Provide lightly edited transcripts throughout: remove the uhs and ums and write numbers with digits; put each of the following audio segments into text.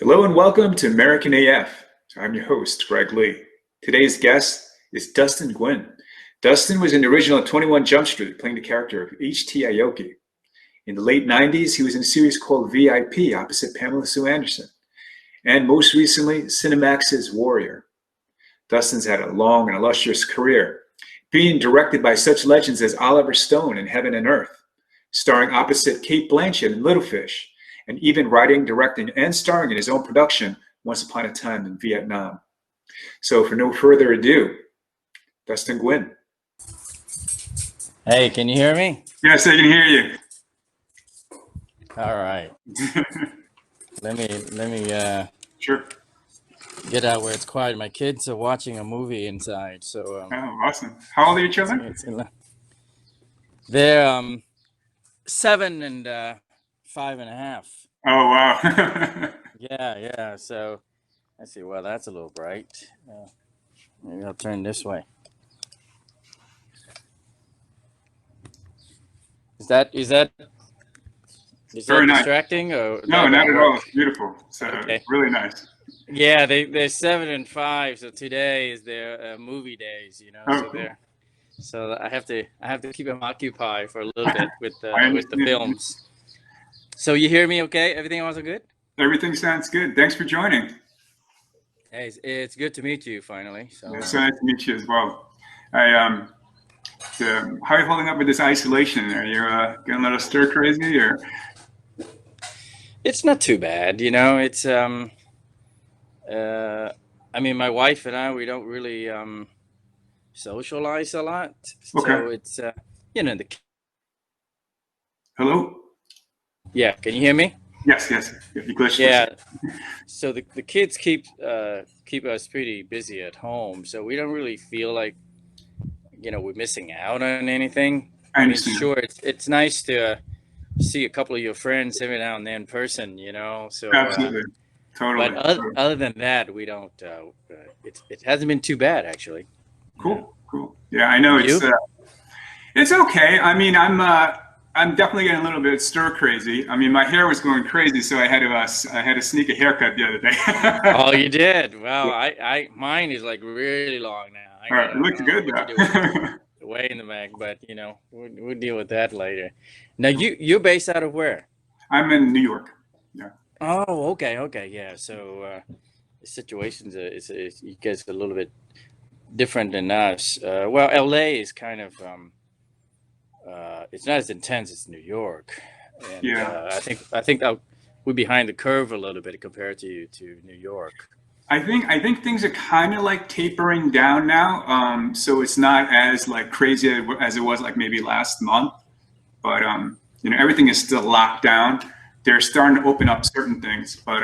Hello and welcome to American AF. I'm your host, Greg Lee. Today's guest is Dustin Nguyen. Dustin was in the original 21 Jump Street, playing the character of H.T. Aoki. In the late 90s, he was in a series called VIP opposite Pamela Sue Anderson. And most recently, Cinemax's Warrior. Dustin's had a long and illustrious career, being directed by such legends as Oliver Stone in Heaven and Earth, starring opposite Cate Blanchett in Little Fish, and even writing, directing, and starring in his own production, Once Upon a Time in Vietnam. So for no further ado, Dustin Nguyen. Hey, can you hear me? Yes, I can hear you. All right. let me Sure. get out where it's quiet. My kids are watching a movie inside, so Oh, awesome. How old are your children? they're 7 and 5.5. Oh, wow. Yeah. So let's see. Well, that's a little bright. Maybe I'll turn this way. Is that Very nice. distracting or No, not at all. It's beautiful. So Okay. really nice. Yeah, they're 7 and 5. So today is their movie days. Oh, So cool. they're So I have to keep them occupied for a little bit with I the understand. films. So you hear me okay? Everything also good? Everything sounds good. Thanks for joining. Hey, it's good to meet you finally. So It's so nice to meet you as well. How are you holding up with this isolation? Are you getting a little stir crazy or? it's not too bad, It's I mean, my wife and I, we don't really socialize a lot, Okay. so it's the Hello? yeah. Can you hear me? Yes. You glitched. Yeah. So the kids keep us pretty busy at home, so we don't really feel like we're missing out on anything. I I mean, understand. sure, it's nice to see a couple of your friends every now and then in person, So, Absolutely. Totally. but other than that, we don't. It hasn't been too bad actually. Cool. Yeah, I know You? it's okay. I mean, I'm definitely getting a little bit stir crazy. I mean, my hair was going crazy, so I had to sneak a haircut the other day. Oh, you did. Well, I mine is like really long now. I All right, it don't looks know good what to do with it. though. Way in the back, but we'll deal with that later. Now you're based out of where? I'm in New York. Yeah. Oh, okay, yeah. So the situation's you guys are a little bit different than us. Well, LA is kind of it's not as intense as New York, and Yeah. I think we're behind the curve a little bit compared to New York. I think things are kind of like tapering down now. So it's not as like crazy as it was like maybe last month, but everything is still locked down. They're starting to open up certain things, but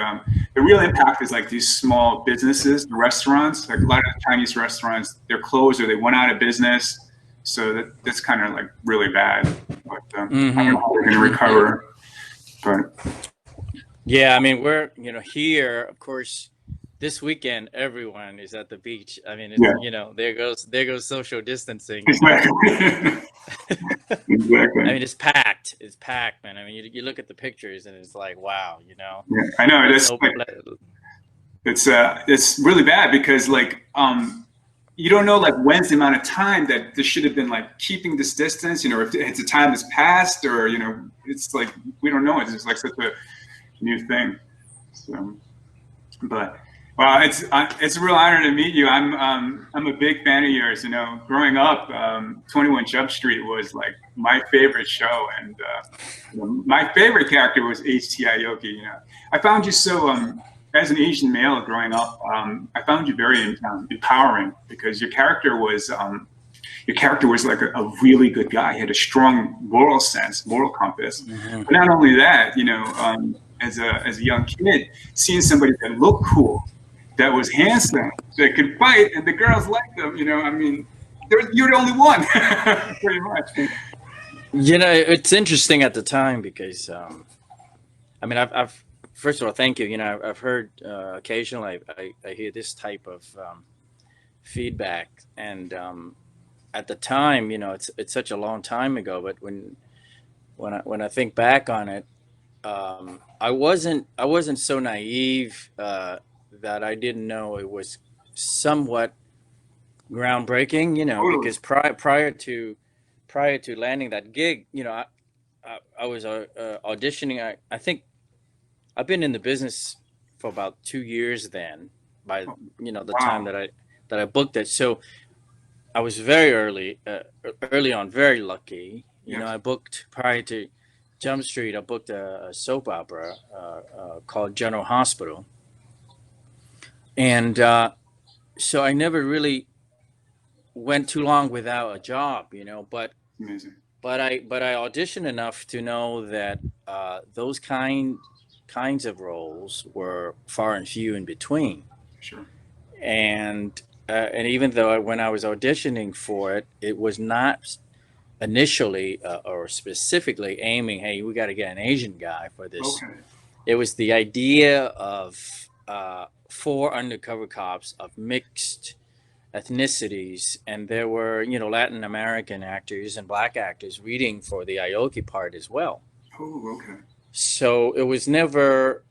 the real impact is like these small businesses, the restaurants. Like a lot of the Chinese restaurants, they're closed or they went out of business. So that's kind of like really bad. But I don't know how they're going to recover. But Yeah, I mean we're here, of course. This weekend, everyone is at the beach. I mean, yeah, there goes social distancing. exactly. I Exactly. mean, it's packed. It's packed, man. I mean, you look at the pictures and it's like, wow, Yeah, I know. Let's hope. It's really bad because like you don't know like when's the amount of time that this should have been like keeping this distance, if it's a time that's passed or it's like we don't know. It's just like such a new thing. So, but well, it's a real honor to meet you. I'm a big fan of yours. Growing up, 21 Jump Street was like my favorite show, and my favorite character was H.T. Aoki. I found you so as an Asian male growing up, I found you very empowering because your character was like a really good guy. He had a strong moral sense, moral compass. But not only that, as a young kid, seeing somebody that looked cool, that was handsome, that could fight, and the girls liked them. I mean, you're the only one, pretty much. It's interesting at the time because I mean, I've first of all, thank you. I've heard occasionally I hear this type of feedback, and at the time, it's such a long time ago. But when I think back on it, I wasn't so naive that I didn't know it was somewhat groundbreaking. Totally. Because prior to landing that gig, I was auditioning. I think I've been in the business for about 2 years then. By Oh, the time wow. that I booked it, so I was very early on, very lucky. Yes. I booked prior to Jump Street. I booked a soap opera called General Hospital, and so I never really went too long without a job. Amazing. But I auditioned enough to know that those kinds of roles were far and few in between. Sure. And even though when I was auditioning for it, it was not initially or specifically aiming, hey, we got to get an Asian guy for this. Okay. It was the idea of four undercover cops of mixed ethnicities, and there were Latin American actors and black actors reading for the Aoki part as well. Oh, okay. So it was never.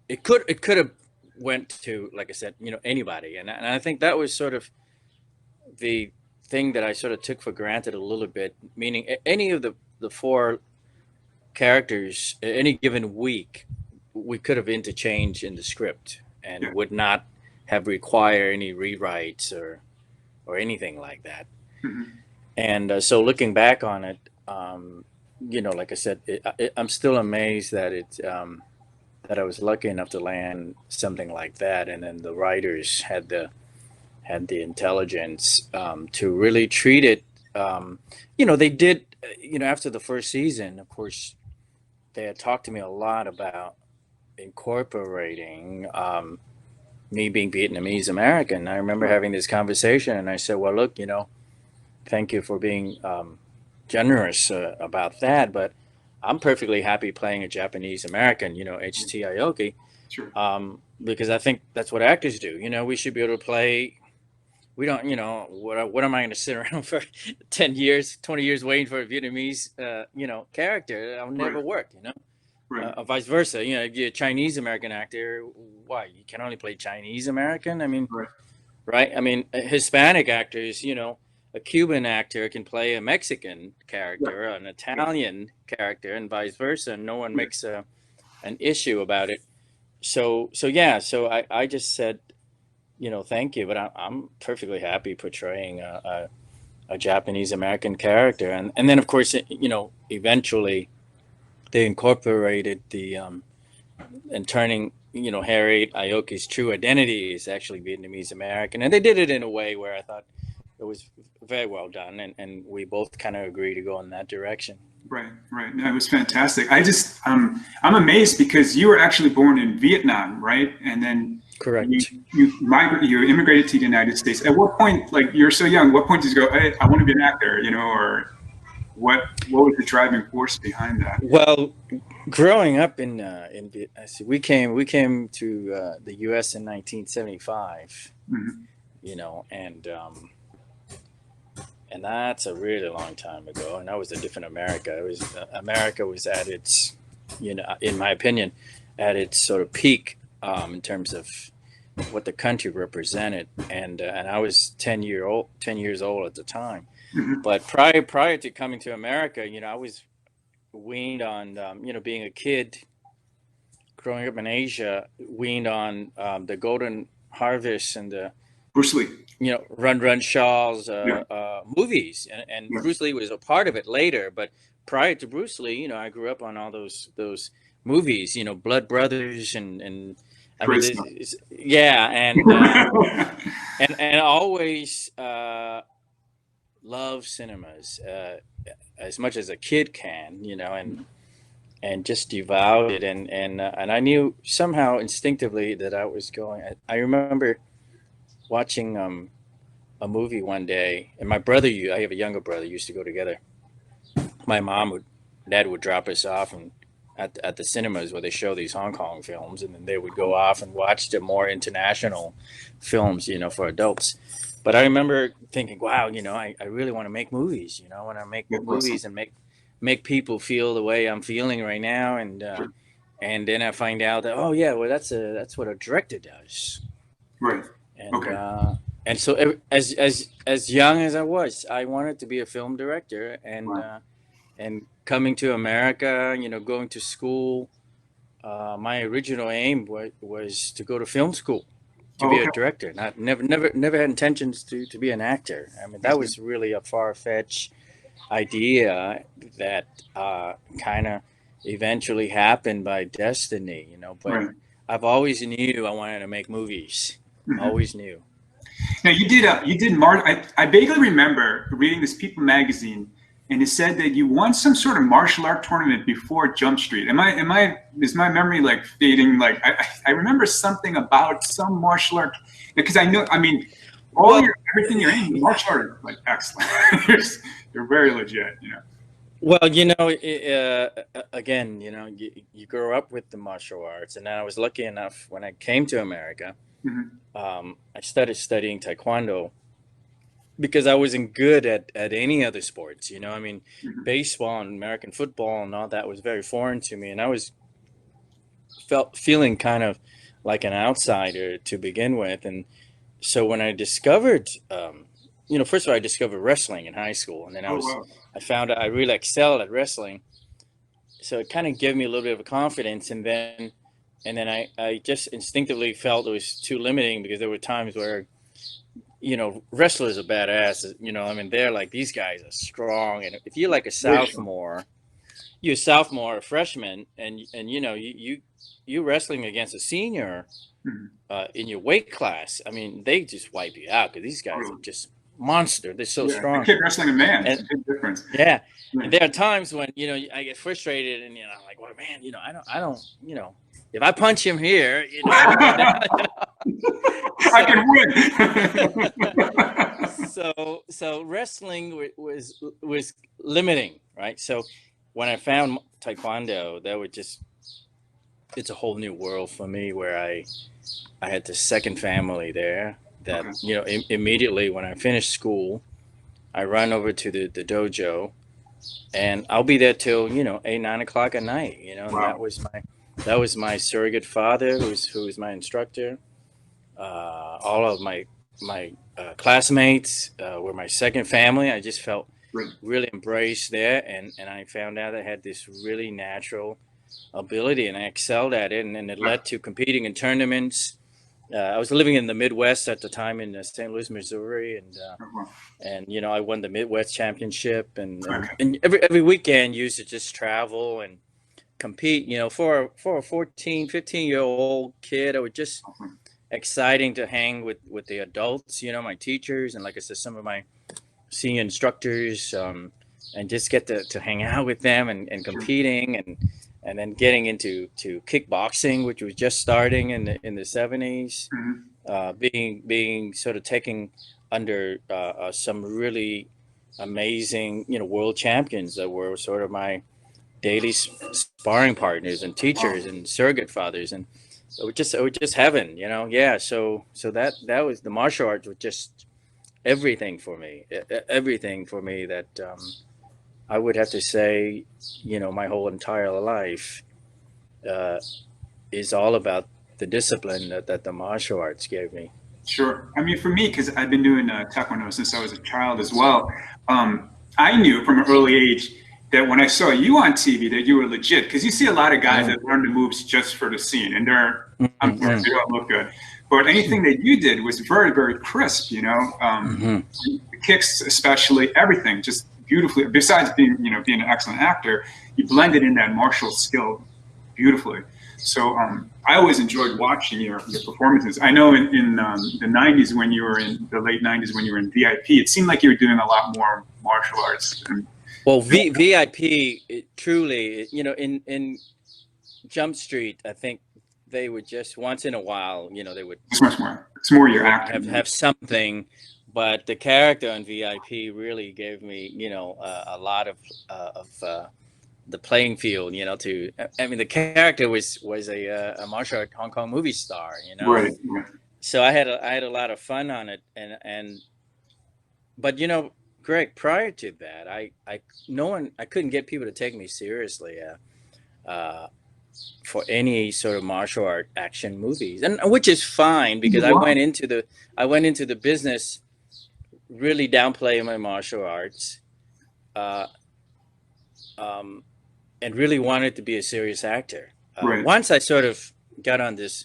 It could have went to, like I said, anybody, and I think that was sort of the thing that I sort of took for granted a little bit. Meaning, any of the four characters, any given week, we could have interchanged in the script and Yeah. would not have required any rewrites or anything like that. Hmm. And so looking back on it, like I said, I'm still amazed that I was lucky enough to land something like that, and then the writers had the intelligence to really treat it. They did. After the first season, of course, they had talked to me a lot about incorporating me being Vietnamese American. I remember Sure. having this conversation, and I said, "Well, look, thank you for being generous about that, but I'm perfectly happy playing a Japanese American, HT Aoki, Sure. because I think that's what actors do. We should be able to play. We don't, what am I going to sit around for 10 years, 20 years waiting for a Vietnamese, character? That'll never Right. work, Right. vice versa. If you're a Chinese American actor, why? You can only play Chinese American? I mean, Right. right? I mean, Hispanic actors, a Cuban actor can play a Mexican Yeah. character, an Yeah. Italian character, and vice versa. And no one Yeah. makes an issue about it. So yeah. So I just said, thank you, but I'm perfectly happy portraying a Japanese American character, and then of course, eventually they incorporated the and turning Harriet Aoki's true identity is actually Vietnamese American, and they did it in a way where I thought it was very well done, and we both kind of agree to go in that direction. Right. Right. No, it was fantastic. I'm amazed because you were actually born in Vietnam, right? And then you Correct. you immigrated to the United States. At what point, like you're so young, what point did you go, hey, I want to be an actor, or what was the driving force behind that? Well, growing up I see, we came to the U.S. in 1975, Hmm. and that's a really long time ago, and that was a different America. America was at its, in my opinion, at its sort of peak in terms of what the country represented, and I was 10 years old at the time. Hmm. But prior to coming to America, I was weaned on, being a kid growing up in Asia, weaned on the Golden Harvest and the Bruce Lee. Run Run Shaw's Yeah. movies, and Yeah. Bruce Lee was a part of it later. But prior to Bruce Lee, I grew up on all those movies, Blood Brothers, and I mean, Great stuff. yeah, and always love cinemas as much as a kid can, and just devoured it, and I knew somehow instinctively that I was going. I remember watching a movie one day, and my brother, I have a younger brother, used to go together. My dad would drop us off and at the cinemas where they show these Hong Kong films, and then they would go off and watch the more international films, for adults. But I remember thinking, wow, I really want to make movies. I want to make Yeah, awesome. movies and make people feel the way I'm feeling right now, Sure. and then I find out that, oh yeah, well that's what a director does. Right. and Okay. uh, and so as young as I was, I wanted to be a film director, Wow. and coming to America, going to school. My original aim was to go to film school to Oh, be a okay. director. Not never had intentions to be an actor. I mean, I that see. was really a far fetched idea that kind of eventually happened by destiny. But Right. I've always knew I wanted to make movies. Hmm. Always knew. Now I vaguely remember reading this People magazine, and it said that you won some sort of martial art tournament before Jump Street. Is my memory like fading? Like I remember something about some martial art, because I know, I mean, Well, everything you're in martial art is like excellent. You're very legit, you know. well, again, you grow up with the martial arts, and then I was lucky enough when I came to America. Hmm. I started studying Taekwondo because I wasn't good at any other sports. I mean, Hmm. baseball and American football and all that was very foreign to me, and I was feeling kind of like an outsider to begin with. And so when I discovered, first of all, I discovered wrestling in high school, and then Oh wow. I found out I really excelled at wrestling. So it kind of gave me a little bit of a confidence, and then I just instinctively felt it was too limiting because there were times where wrestlers are badass. I mean, they're like, these guys are strong. And if you're like a Very strong. sophomore, you're a sophomore, a freshman, and you wrestling against a senior Hmm. in your weight class. I mean, they just wipe you out because these guys are Totally. just monster. They're so Yeah, a strong. kid wrestling a man. It's a And big difference. yeah, Yeah. and there are times when I get frustrated, and I'm like, well, man, I don't, if I punch him here, he goes down. I So can win. so wrestling was limiting, right? So when I found Taekwondo, it's a whole new world for me, where I had the second family there. That Okay. immediately when I finished school, I run over to the dojo, and I'll be there till 8 9 o'clock at night. And Wow. that was my surrogate father, who was my instructor. All of my classmates were my second family. I just felt Great. really embraced there, and I found out I had this really natural ability, and I excelled at it, and then it Wow. led to competing in tournaments. I was living in the Midwest at the time in St. Louis, Missouri, Oh, wow. and I won the Midwest Championship, and and, Okay. and every weekend used to just travel and compete. For a 14, 15-year old kid, I was just Awesome. exciting to hang with the adults, my teachers, and like I said, some of my senior instructors, and just get to hang out with them, and Sure. competing, and then getting into kickboxing, which was just starting in the 70s, Hmm. being sort of taking under some really amazing world champions that were sort of my daily sparring partners and Wow. teachers and surrogate fathers, and it was just heaven, yeah. So that was the martial arts was just everything for me, everything for me, that I would have to say, my whole entire life uh, is all about the discipline that the martial arts gave me. Sure. I mean, for me, because I've been doing Taekwondo since I was a child as well, I knew from an early age that when I saw you on TV that you were legit. Because you see a lot of guys Mm, that learn the moves just for the scene, and mm, I'm sorry, mm, they don't look good. But anything that you did was very, very crisp. mm, The kicks, especially, everything, just beautifully. Besides being an excellent actor, you blended in that martial skill beautifully. So I always enjoyed watching your performances. I know in the '90s, when you were in the late '90s, when you were in VIP, it seemed like you were doing a lot more martial arts. Well, VIP, truly, in Jump Street, I think they would just once in a while, they would It's much more. It's more your have acting. something, but the character on VIP really gave me, a lot of the playing field, I mean, the character was a martial art Hong Kong movie star, Right. Right. so I had a lot of fun on it, and but Greg, prior to that, I couldn't get people to take me seriously uh, for any sort of martial art action movies, and which is fine because Wow. I went into the business really downplaying my martial arts, uh, um, and really wanted to be a serious actor. Right. Once I sort of got on this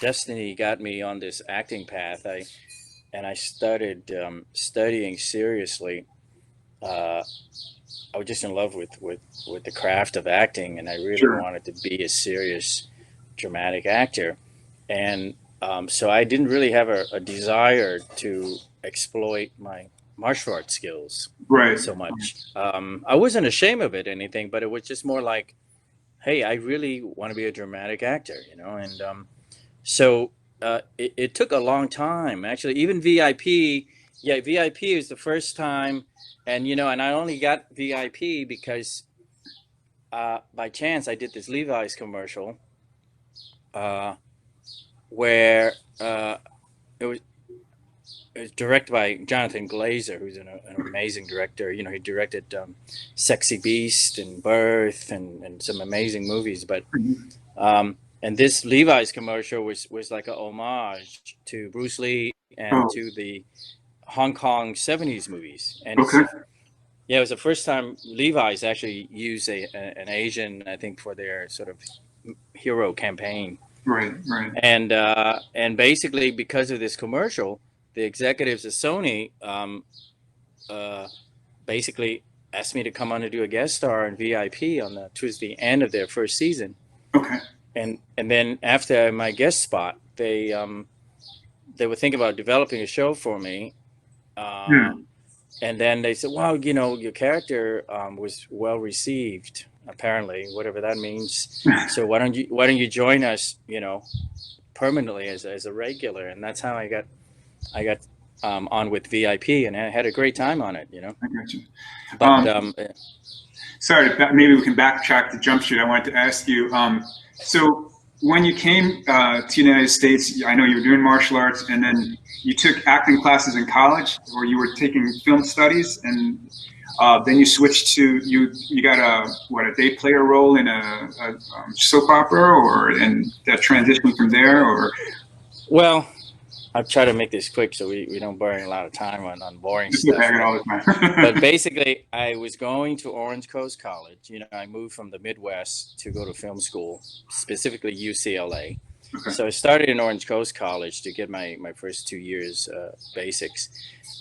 destiny, got me on this acting path, I started studying seriously. Uh, I was just in love with the craft of acting, and I really Sure. wanted to be a serious dramatic actor. And so I didn't really have a desire to exploit my martial arts skills Right. so much. I wasn't ashamed of it, or anything, but it was just more like, hey, I really want to be a dramatic actor, And so it took a long time, actually. Even VIP, yeah, VIP was the first time, and and I only got VIP because by chance I did this Levi's commercial uh, where it was it was directed by Jonathan Glazer, who's an amazing director. He directed Sexy Beast and Birth and some amazing movies. But Mhm. and this Levi's commercial was like a homage to Bruce Lee and Oh, to the Hong Kong '70s movies. And okay. it was the first time Levi's actually used an Asian, I think, for their sort of hero campaign. Right. Right. And basically because of this commercial, the executives of Sony uh, basically asked me to come on to do a guest star in VIP towards the end of their first season. Okay. And then after my guest spot, they were thinking about developing a show for me. Uh, Hmm. and then they said, "Well, your character was well received, apparently, whatever that means. So why don't you join us, permanently as a regular?" And that's how I got on with VIP, and I had a great time on it. I got you. But Um, Sorry, maybe we can backtrack to Jump Street. I wanted to ask you. So when you came to the United States, I know you were doing martial arts, and then you took acting classes in college, or you were taking film studies, and then you switched to you got a day player role in a soap opera, or and that transition from there, or well, I'll try to make this quick so we don't burn a lot of time on boring just look stuff. back at But all the but time. basically, I was going to Orange Coast College. I moved from the Midwest to go to film school, specifically UCLA. Okay. So I started in Orange Coast College to get my first 2 years basics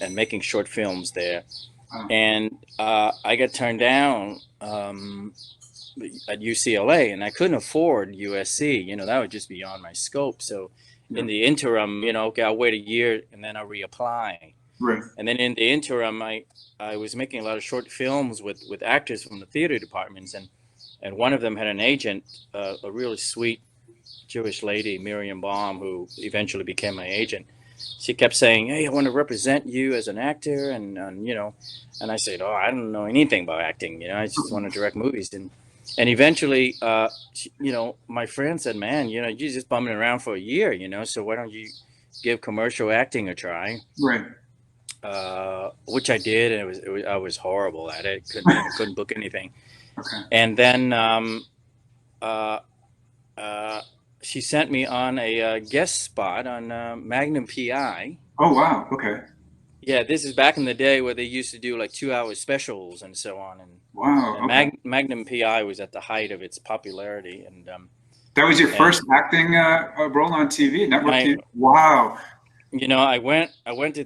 and making short films there. Wow. And I got turned down at UCLA, and I couldn't afford USC. That was just beyond my scope. So Yeah. in the interim, okay, I'll wait a year and then I'll reapply. Right. And then in the interim, I was making a lot of short films with actors from the theater departments, and one of them had an agent, a really sweet Jewish lady, Miriam Baum, who eventually became my agent. She kept saying, "Hey, I want to represent you as an actor," and I said, "Oh, I don't know anything about acting. I just want to direct movies." And eventually, my friend said, "Man, you're just bumming around for a year, so why don't you give commercial acting a try?" Right. Which I did, and I was horrible at it. Couldn't book anything. Okay. And then uh, uh, she sent me on a guest spot on Magnum PI. Oh wow. Okay. Yeah, this is back in the day where they used to do like 2 hour specials and so on, Wow. and Okay. Magnum PI was at the height of its popularity, That was your and first acting role on TV, network my TV. Wow. I went to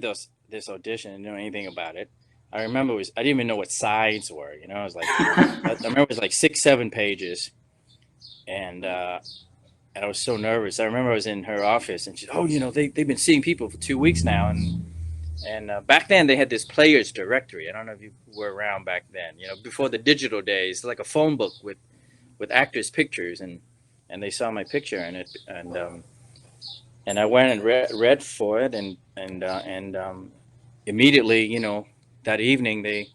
this audition and didn't know anything about it. I remember I didn't even know what sides were. I was like, I remember it was like 6, 7 pages, and and I was so nervous. I remember I was in her office, and she said, "Oh, they've been seeing people for 2 weeks now." And back then they had this players directory. I don't know if you were around back then. Before the digital days, like a phone book with actors' pictures, and they saw my picture in it, and I went and read for it, and immediately, that evening they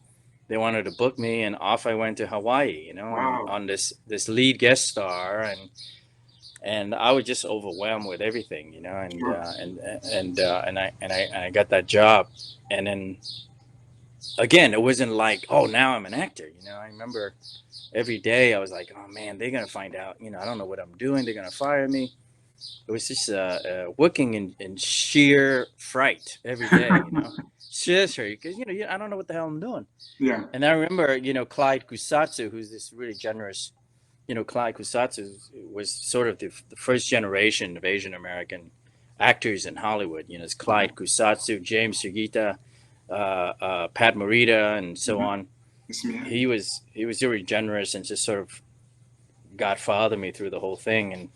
wanted to book me, and off I went to Hawaii, and Wow. on this lead guest star, and I was just overwhelmed with everything, Sure. and I got that job, and then again, it wasn't like, oh, now I'm an actor. I remember every day I was like, oh man, they're gonna find out. I don't know what I'm doing. They're gonna fire me. It was just working in sheer fright every day. Seriously, because I don't know what the hell I'm doing. Yeah. And I remember, Clyde Kusatsu, who's this really generous. Clyde Kusatsu was sort of the first generation of Asian American actors in Hollywood. It's Clyde Kusatsu, James Sugita, Pat Morita, and so Mm-hmm. on. Yes, ma'am. He was very generous and just sort of godfather me through the whole thing.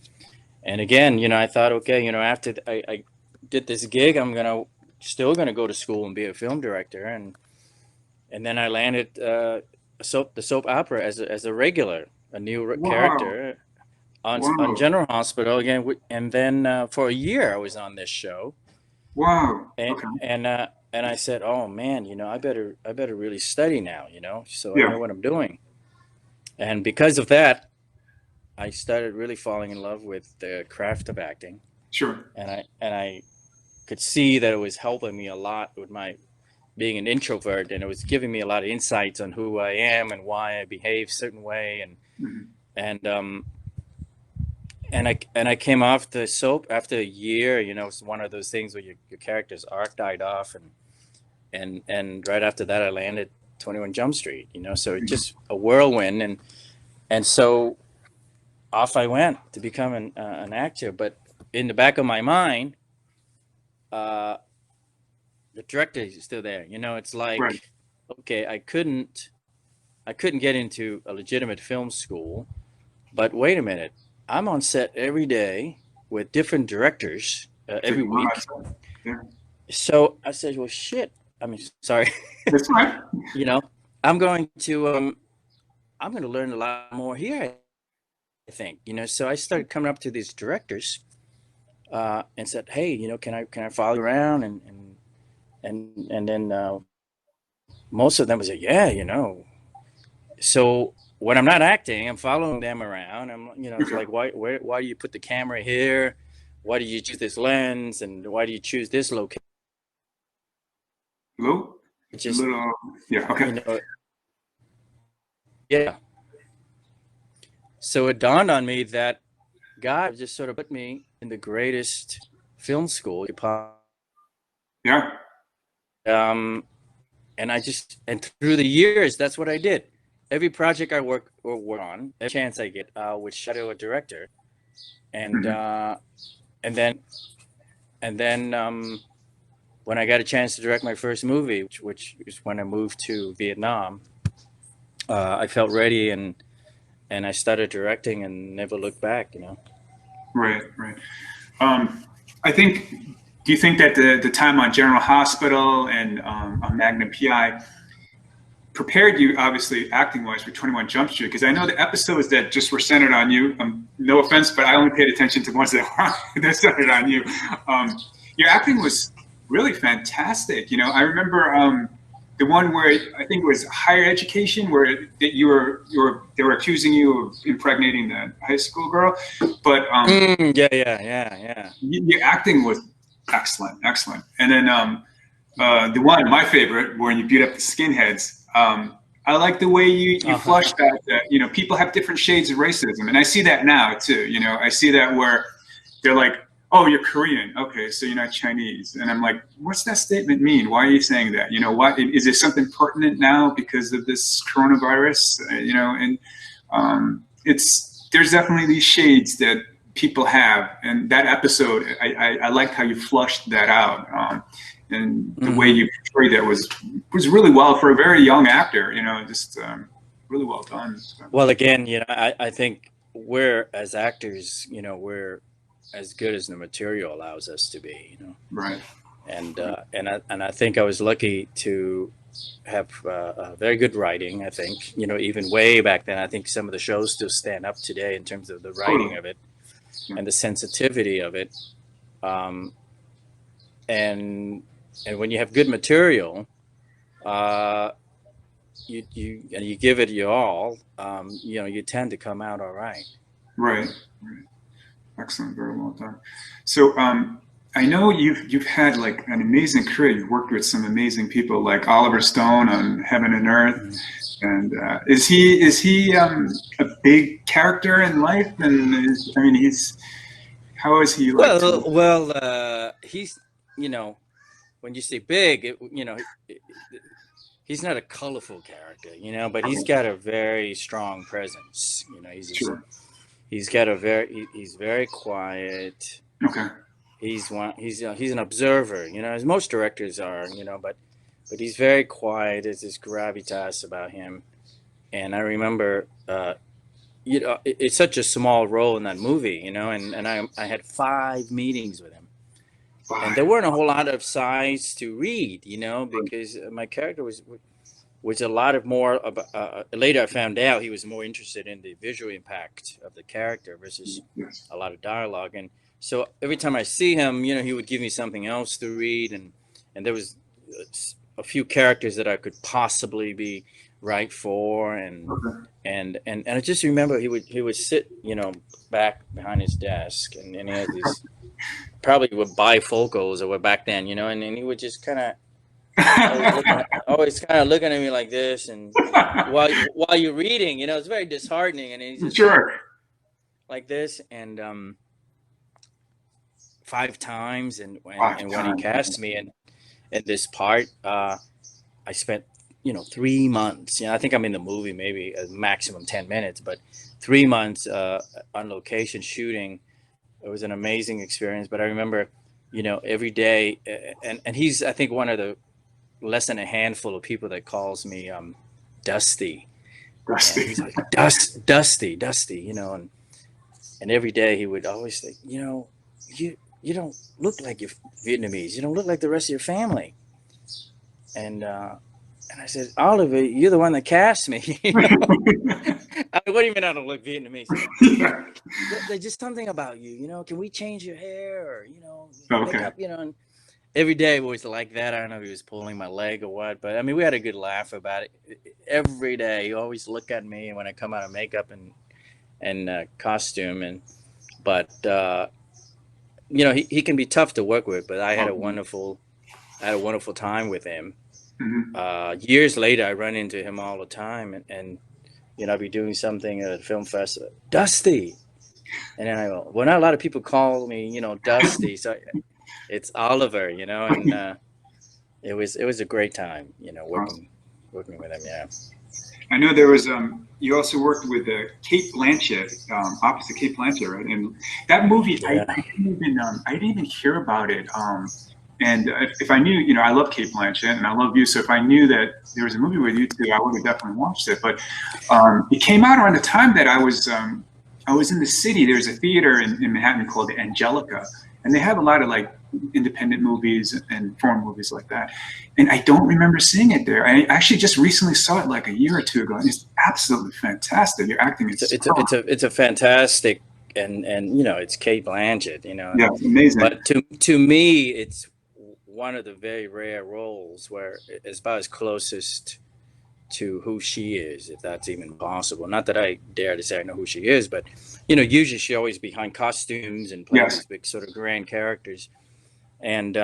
And again, I thought, okay, after I did this gig, I'm still gonna go to school and be a film director, and then I landed the soap opera as a regular, a new Wow. character on Wow. General Hospital again, and then for a year I was on this show, Wow. and Okay. and I said, oh man, I better really study now, so I Yeah. know what I'm doing, and because of that, I started really falling in love with the craft of acting, Sure. and I could see that it was helping me a lot with my being an introvert, and it was giving me a lot of insights on who I am and why I behave a certain way, Mm-hmm. and and I came off the soap after a year. It's one of those things where your character's arc died off, and right after that I landed 21 Jump Street. So it's Mm-hmm. just a whirlwind, and so off I went to become an actor. But in the back of my mind, uh, the director is still there. It's Right. like, okay, I couldn't get into a legitimate film school, but wait a minute, I'm on set every day with different directors every Taking one week. outside. Yeah. So I said, well, shit. I mean, sorry, That's fine. you know, I'm going to I'm going to learn a lot more here. I think, So I started coming up to these directors and said, hey, can I follow you around and then most of them was like, yeah. So when I'm not acting, I'm following them around. It's Okay. like, why do you put the camera here? Why do you choose this lens? And why do you choose this location? Hello? It's A just, little. Yeah. Okay. you know, yeah. So it dawned on me that God just sort of put me in the greatest film school. Yeah. Um, and through the years, that's what I did. Every project I work on, every chance I get, would shadow a director, and Mm-hmm. uh, and then and then when I got a chance to direct my first movie, which is when I moved to Vietnam, I felt ready, and I started directing and never looked back. Right. Right. Um, I think. Do you think that the time on General Hospital and on Magnum PI prepared you, obviously, acting wise, for 21 Jump Street? Because I know the episodes that just were centered on you. No offense, but I only paid attention to ones that were that centered on you. Your acting was really fantastic. I remember the one where I think it was higher education, where that they were accusing you of impregnating the high school girl, but Yeah, yeah, yeah, yeah. your acting was excellent, excellent. And then the one, my favorite, where you beat up the skinheads. I like the way you flush that. People have different shades of racism, and I see that now too. I see that where they're like, "Oh, you're Korean, okay, so you're not Chinese," and I'm like, "What's that statement mean? Why are you saying that? Why is there something pertinent now because of this coronavirus? And it's there's definitely these shades that people have, and that episode, I liked how you flushed that out. And the way Mm-hmm. you portrayed that was really well for a very young actor. Just really well done. So. Well, again, I think we're as actors, we're as good as the material allows us to be. Right. And I think I was lucky to have very good writing. I think even way back then, I think some of the shows still stand up today in terms of the writing Totally. of it Yeah. and the sensitivity of it. Um, and and when you have good material, uh, you give it your all. You tend to come out all right. Right. Right. Excellent. Very well done. So I know you've had like an amazing career. You've worked with some amazing people like Oliver Stone on Heaven and Earth, Mhm. and is he a big character in life? And I mean, how is he like to? He's, you know, when you say big, he's not a colorful character, but he's Okay, got a very strong presence. sure. He's very quiet. Okay. He's an observer, as most directors are, but he's very quiet. There's this gravitas about him, and I remember, it's such a small role in that movie, and I had 5 meetings with him, and there Five. weren't a whole lot of sides to read, because my character was a lot of more about. Later, I found out he was more interested in the visual impact of the character versus Yes. a lot of dialogue. And so every time I see him, he would give me something else to read, and there was a few characters that I could possibly be right for, Okay. and I just remember he would sit, back behind his desk, and he had these probably with bifocals or were back then, and he would just kind of always kind of looking at me like this, and while you're reading, it's very disheartening, and he's just Sure. like this, and 5 times, and Five and when he times. cast me in this part, I spent 3 months. I think I'm in the movie maybe a maximum 10 minutes, but 3 months on location shooting. It was an amazing experience. But I remember, every day, and he's, I think, one of the less than a handful of people that calls me Dusty, and Rusty. he's like Dusty, and every day he would always say, you don't look like you're Vietnamese. You don't look like the rest of your family. And I said, Oliver, you're the one that cast me. I mean, what do you mean I don't look Vietnamese? Yeah. There's just something about you. Can we change your hair or Okay. makeup? And every day it was like that. I don't know if he was pulling my leg or what, but I mean, we had a good laugh about it. Every day, you always look at me when I come out of makeup and costume, but he can be tough to work with. But I had a wonderful time with him. Mhm. Years later, I run into him all the time, and I'll be doing something at a film festival, Dusty, and then I go, well, not a lot of people call me, Dusty, so it's Oliver, and it was a great time, Awesome. working with him, yeah. I know there was you also worked with Kate Blanchett, opposite Kate Blanchett, right? And that movie, Yeah. I didn't even hear about it. And if I knew, I love Kate Blanchett and I love you, so if I knew that there was a movie with you two, I would have definitely watched it. But it came out around the time that I was in the city. There's a theater in Manhattan called the Angelica, and they have a lot of like independent movies and foreign movies like that. And I don't remember seeing it there. I actually just recently saw it like a year or two ago, and it's absolutely fantastic. Your acting is It's a fantastic, and it's Kate Blanchett, yeah, it's amazing. but to me, it's one of the very rare roles where it's about as closest to who she is, if that's even possible. Not that I dare to say I know who she is, but usually she always behind costumes and playing Yes. these big sort of grand characters, and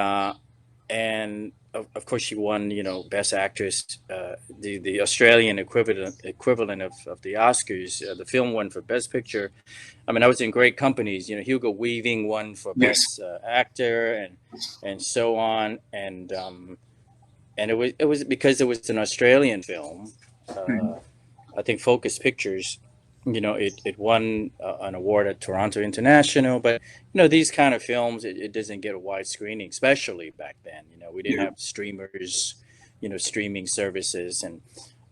of course she won best actress, the Australian equivalent of the Oscars. The film won for best picture. I mean, I was in great companies. Hugo Weaving won for Yes. best actor, and so on, and it was because it was an Australian film. Mhm. I think Focus Pictures, it won an award at Toronto International. But these kind of films, it doesn't get a wide screening, especially back then. We didn't Yeah. have streamers, streaming services,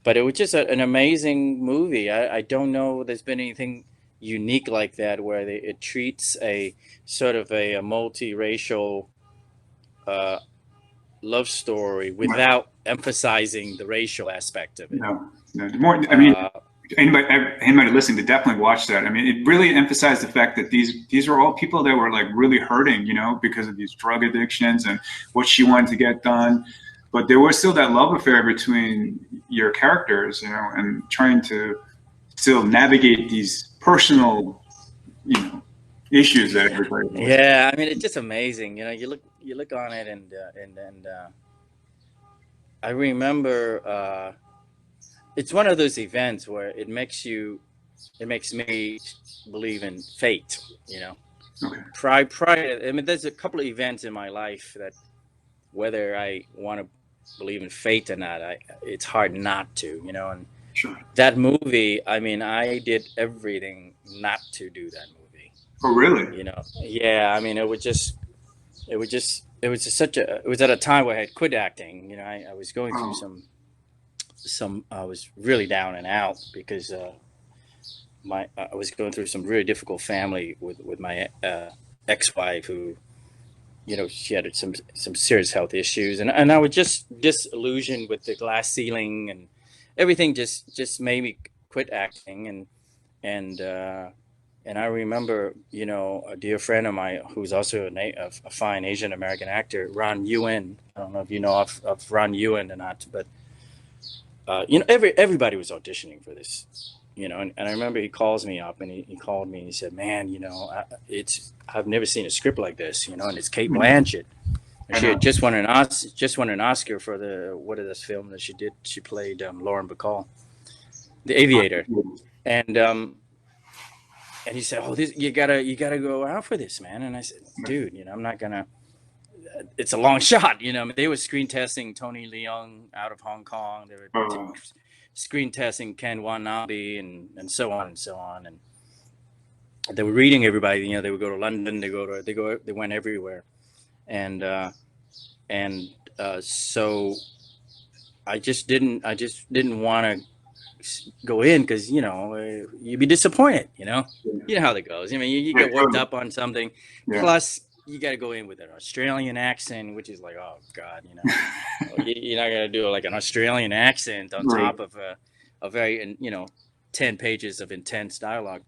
but it was just an amazing movie. I don't know there's been anything unique like that where it treats a sort of a multiracial uh, love story Right. without emphasizing the racial aspect of it. No. No. More. I mean, Uh, anybody listening to definitely watch that. I mean, it really emphasized the fact that these were all people that were like really hurting, because of these drug addictions and what she wanted to get done. But there was still that love affair between your characters, and trying to still navigate these personal, issues that everybody has. Yeah, I mean, it's just amazing. You look on it, and I remember it's one of those events where it makes me believe in fate. Okay. Prior, I mean, there's a couple of events in my life that, whether I want to believe in fate or not, it's hard not to. And Sure. that movie, I mean, I did everything not to do that movie. Oh, really? Yeah. I mean, it was just it was at a time where I had quit acting. I was going through I was really down and out because I was going through some really difficult family with my ex-wife, who, she had some serious health issues, and I was just disillusioned with the glass ceiling, and everything just made me quit acting. And I remember, a dear friend of mine who's also a fine Asian American actor, Ron Nguyen. I don't know if you know of Ron Nguyen or not, but everybody was auditioning for this. And I remember he calls me up, and he called me and he said, "Man, I've never seen a script like this, and it's Kate Blanchett. And she had just won an Oscar for what is this film that she did? She played Lauren Bacall, The Aviator." And he said, "Oh, you gotta go out for this, man." And I said, "Dude, I'm not gonna. It's a long shot, They were screen testing Tony Leung out of Hong Kong. They were screen testing Ken Watanabe and so on and so on. And they were reading everybody. They would go to London. They went everywhere. And so I just didn't want to go in because you'd be disappointed. You know how that goes. I mean, you get worked up on something. Yeah. Plus, you got to go in with an Australian accent, which is like, oh God, you're not gonna do like an Australian accent on top of a very 10 pages of intense dialogue.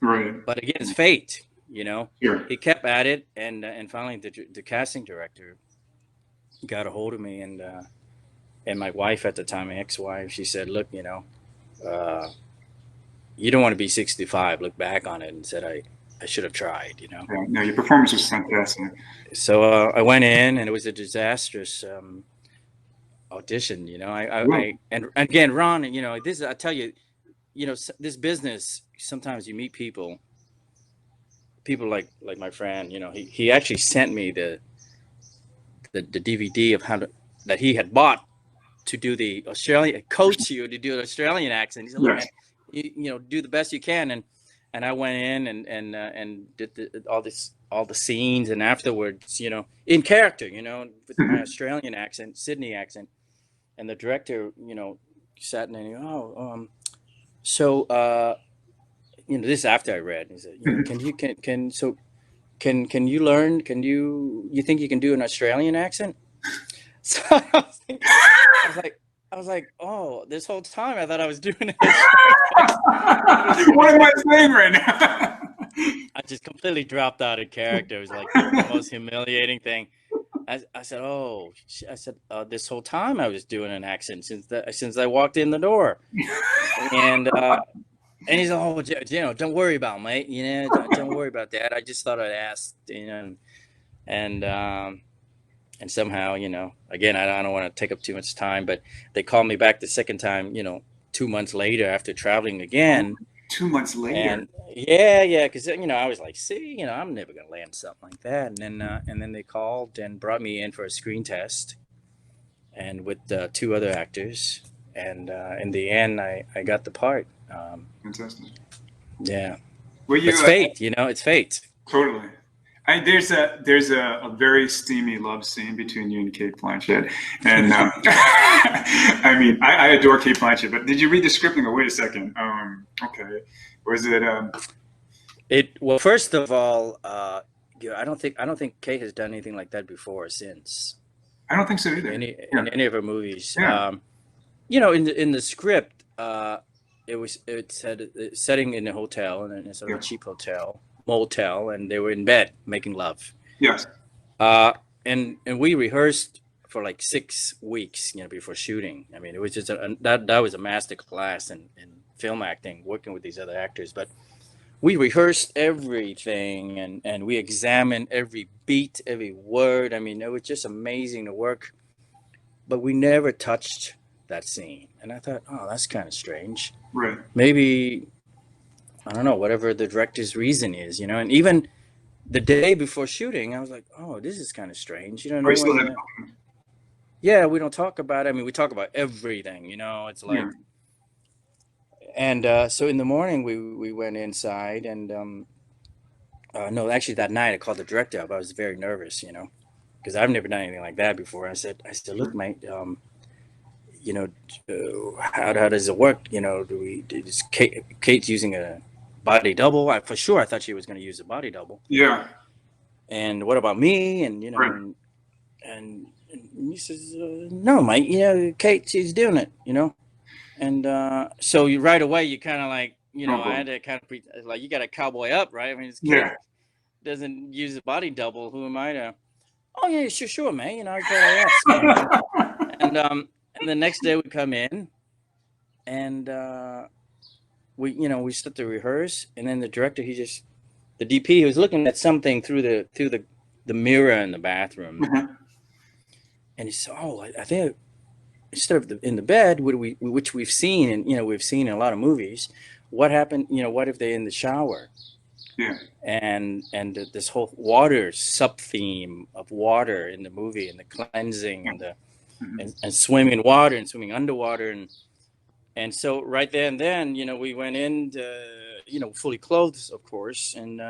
Right. But again, it's fate. Sure. He kept at it, and finally the casting director got a hold of me, and my wife at the time, my ex-wife, she said, "Look, you don't want to be 65. Look back on it," and said, I should have tried, Yeah, no, your performance was fantastic. So I went in, and it was a disastrous audition. And again, Ron, this, I tell you, this business, sometimes you meet people like my friend. He actually sent me the DVD of that he had bought to do the Australian, coach you to do an Australian accent. He said, "Look, man, you do the best you can." And I went in and did all the scenes, and afterwards, in character, with my Australian accent, Sydney accent, and the director, sat in and this is after I read. He said, can you learn? You think you can do an Australian accent? So I was like, oh, this whole time I thought I was doing it. What am I saying right now? I just completely dropped out of character. It was like the most humiliating thing. I said, this whole time I was doing an accent since I walked in the door. And he's like, "Oh, don't worry about it, mate. Don't worry about that. I just thought I'd ask, and somehow, again, I don't want to take up too much time, but they called me back the second time, 2 months later after traveling again. 2 months later. And yeah, because I was like, see, I'm never gonna land something like that. And then they called and brought me in for a screen test, and with 2 other actors, and in the end, I got the part. Fantastic. Yeah. It's fate, it's fate. Totally. There's a very steamy love scene between you and Kate Blanchett, and I mean, I adore Kate Blanchett. But did you read the script and go, wait a second? Okay, was it? Well, first of all, I don't think Kate has done anything like that before or since. I don't think so either. In any of her movies. Yeah. In the script, it said setting in a hotel, and a sort of a cheap motel, and they were in bed making love. Yes. And we rehearsed for like 6 weeks, before shooting. I mean, it was just that was a master class in film acting, working with these other actors. But we rehearsed everything, and we examined every beat, every word. I mean, it was just amazing to work, but we never touched that scene. And I thought, oh, that's kind of strange. Right. Maybe, I don't know, whatever the director's reason is, and even the day before shooting, I was like, oh, this is kind of strange. Or No you still one, had, yeah, we don't talk about it. I mean, we talk about everything, it's like, yeah. and so in the morning, we went inside, and no, actually that night I called the director up. I was very nervous, because I've never done anything like that before. I said, look, mate, you know, how does it work? Is Kate's using a body double? For sure, I thought she was going to use a body double. Yeah. And what about me? And Right. and he says, no, mate, Kate, she's doing it, And so right away, you kind of like, I had to kind of like, you got a cowboy up, right? I mean, it's Kate Yeah. doesn't use a body double. Who am I to? Oh yeah, sure, man. I got and the next day we come in, and we start to rehearse, and then the director, the DP, he was looking at something through the mirror in the bathroom, and he said, oh, I think instead of in the bed, which we've seen, and we've seen in a lot of movies, what happened? What if they're in the shower? Yeah. And this whole water sub theme of water in the movie, and the cleansing, and the and swimming in water and swimming underwater, and so right there and then, we went in, fully clothed, of course, and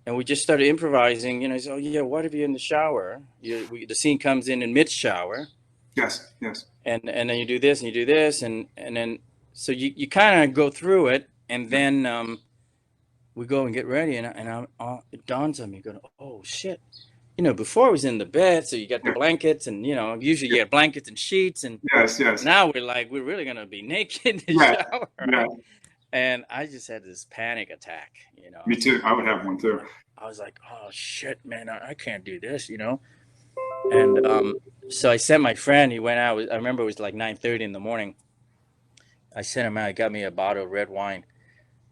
we just started improvising. So, yeah, what if you're in the shower? The scene comes in mid shower. Yes. Yes. And then you do this and you do this, and then so you kind of go through it, and then we go and get ready, and it dawns on me, going, oh shit, before I was in the bed, so you got the blankets, and usually you get blankets and sheets, and yes. now we're really gonna be naked in the shower, right? Yeah. And I just had this panic attack, Me too. I would have one too. I was like, oh shit, man, I can't do this, and so I sent my friend. He went out. I remember it was like 9:30 in the morning. I sent him out. He got me a bottle of red wine,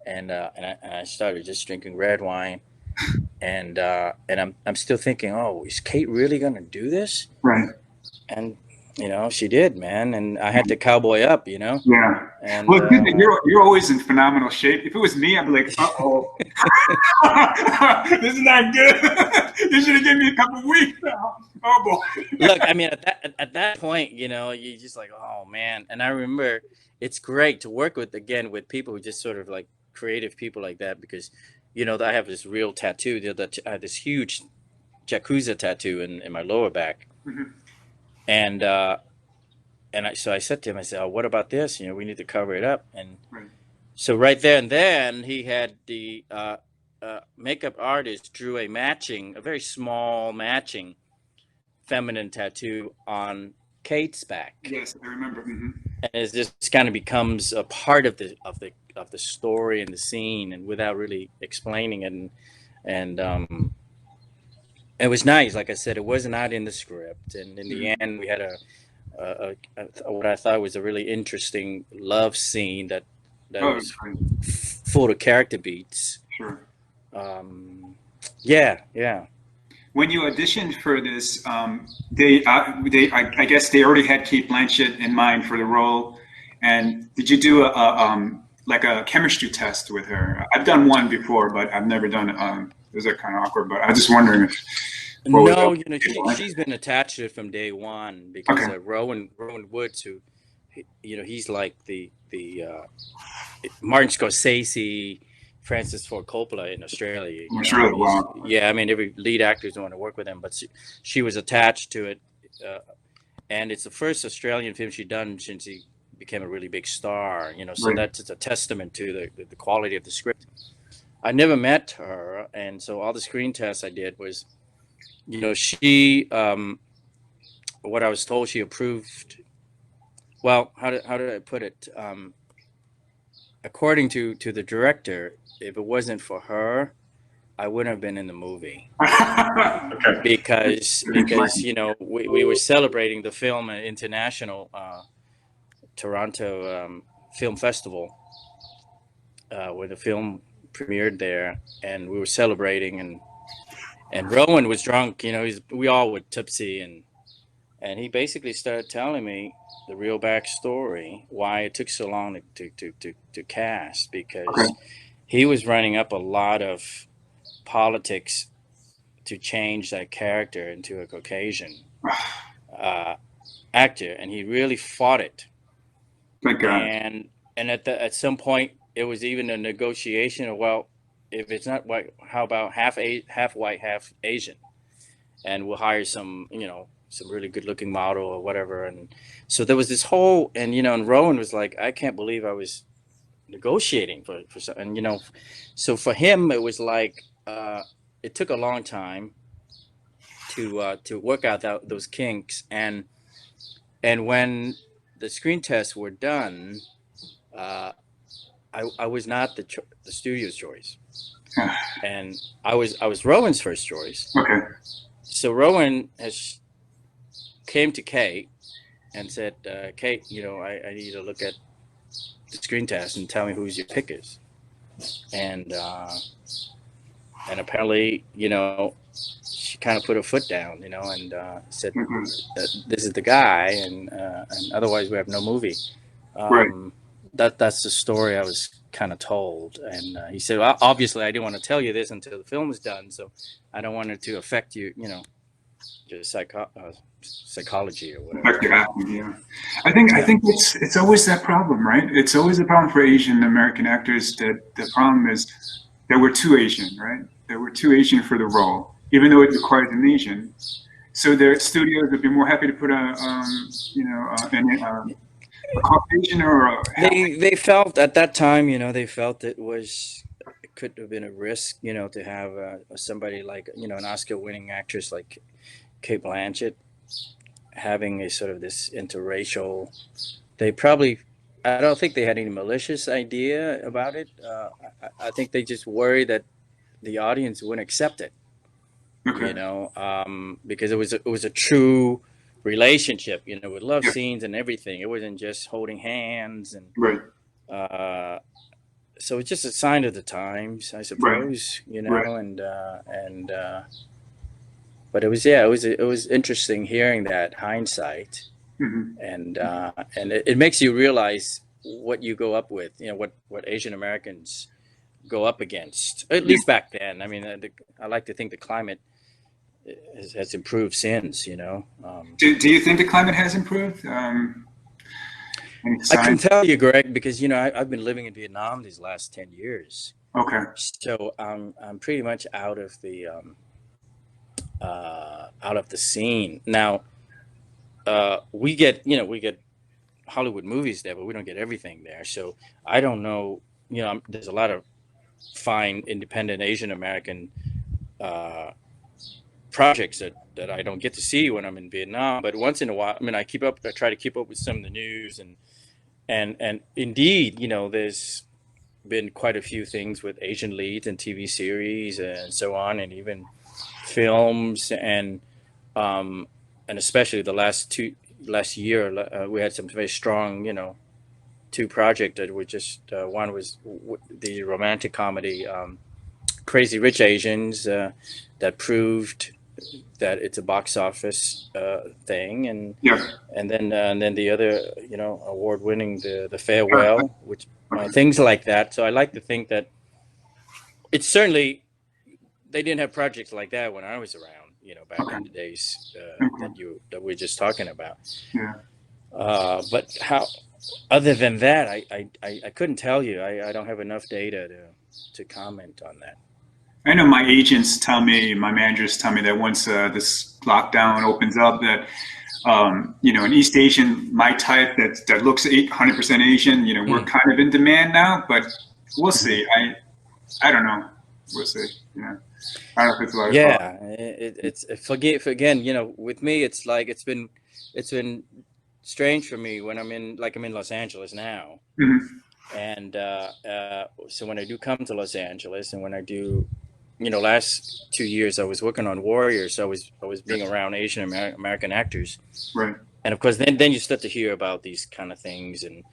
and I started just drinking red wine, and I'm still thinking, oh, is Kate really gonna do this? Right. And she did, man. And I had to cowboy up, Yeah. And well, you're always in phenomenal shape. If it was me, I'd be like, uh-oh, this is not good. You should have given me a couple weeks now. Oh boy. Look, I mean, at that point, you just like, oh man. And I remember, it's great to work with people who just sort of like creative people like that, because I have this real tattoo. I have this huge Yakuza tattoo in my lower back. And so I said to him, I said, oh, what about this? We need to cover it up. And so right there and then, he had the makeup artist drew a very small matching feminine tattoo on Kate's back. Yes, I remember. And it just kind of becomes a part of the story and the scene, and without really explaining it. And it was nice. Like I said, it wasn't out in the script. And in the end, we had what I thought was a really interesting love scene that was full of character beats. Sure. Yeah. When you auditioned for this, I guess they already had Kate Blanchett in mind for the role. And did you do a chemistry test with her? I've done one before, but I've never done it. It was kind of awkward, but I was just wondering if. No, she's been attached to it from day one, because Rowan Woods, who, he's like the Martin Scorsese, Francis Ford Coppola in Australia. Wow. Yeah, I mean, every lead actors want to work with him, but she was attached to it, and it's the first Australian film she'd done since he became a really big star. So that's a testament to the quality of the script. I never met her, and so all the screen tests I did was, she, what I was told, she approved. Well, how did I put it? According to the director, if it wasn't for her, I wouldn't have been in the movie. Because we were celebrating the film at International Toronto Film Festival, where the film premiered there, and we were celebrating, and Rowan was drunk. We all were tipsy, and he basically started telling me the real backstory, why it took so long to cast, Okay. because he was running up a lot of politics to change that character into a Caucasian uh, actor, and he really fought it. Thank God. And at some point, it was even a negotiation of, well, if it's not white, how about half white, half Asian, and we'll hire some really good looking model or whatever. And so there was this whole, and Rowan was like, I can't believe I was negotiating for some, and so for him it was like, it took a long time to work out those kinks, and when the screen tests were done, uh, I was not the studio's choice, and I was Rowan's first choice. Okay. So Rowan came to Kate and said, Kate, I need to look at the screen test and tell me who's your pickers. And apparently, she kind of put her foot down, and said, Mm-hmm. this is the guy, and otherwise we have no movie. Right. That's the story I was kind of told. And he said, well, obviously I didn't want to tell you this until the film is done, so I don't want it to affect you, your psychology or whatever. Affect your acting, yeah. I think it's always that problem, right? It's always a problem for Asian American actors, that the problem is that we're too Asian, right? That we're too Asian for the role, even though it requires an Asian. So their studios would be more happy to put a Caucasian or a They felt at that time, they felt it could have been a risk, to have somebody like, an Oscar-winning actress like Kate Blanchett having a sort of this interracial. I don't think they had any malicious idea about it. I think they just worried that the audience wouldn't accept it, Okay. because it was a true relationship, with love Yeah. scenes and everything. It wasn't just holding hands, and Right. so it's just a sign of the times, I suppose, Right. and but it was interesting hearing that hindsight, Mm-hmm. and it makes you realize what you go up with, what Asian Americans go up against, at least back then. I mean, I like to think the climate has improved since. Do you think the climate has improved? Any I can signs? tell you, Greg, because I've been living in Vietnam these last 10 years, Okay. so I'm pretty much out of the scene now. We get Hollywood movies there, but we don't get everything there. So I don't know. There's a lot of fine independent Asian American projects that I don't get to see when I'm in Vietnam. But once in a while, I mean, I try to keep up with some of the news, and indeed, there's been quite a few things with Asian leads and TV series and so on, and even films, and especially the last year, we had some very strong, two projects that were just, one was the romantic comedy Crazy Rich Asians, that proved that it's a box office thing, and Yeah. and then the other, award-winning the Farewell, which things like that. So I like to think that it's certainly, they didn't have projects like that when I was around, back Okay. in the days Okay. that we're just talking about. Yeah. But other than that, I couldn't tell you. I don't have enough data to comment on that. I know my agents tell me, my managers tell me that once this lockdown opens up, that an East Asian, my type, that looks 100% Asian, we're kind of in demand now, but we'll see. I don't know. We'll see. I don't know if it's a lot of fun. Yeah, it's again, with me, it's like it's been strange for me when I'm in Los Angeles now, Mm-hmm. and so when I do come to Los Angeles, and when I do, last 2 years I was working on Warrior, so I was being around Asian American actors, Right. and of course then you start to hear about these kind of things, and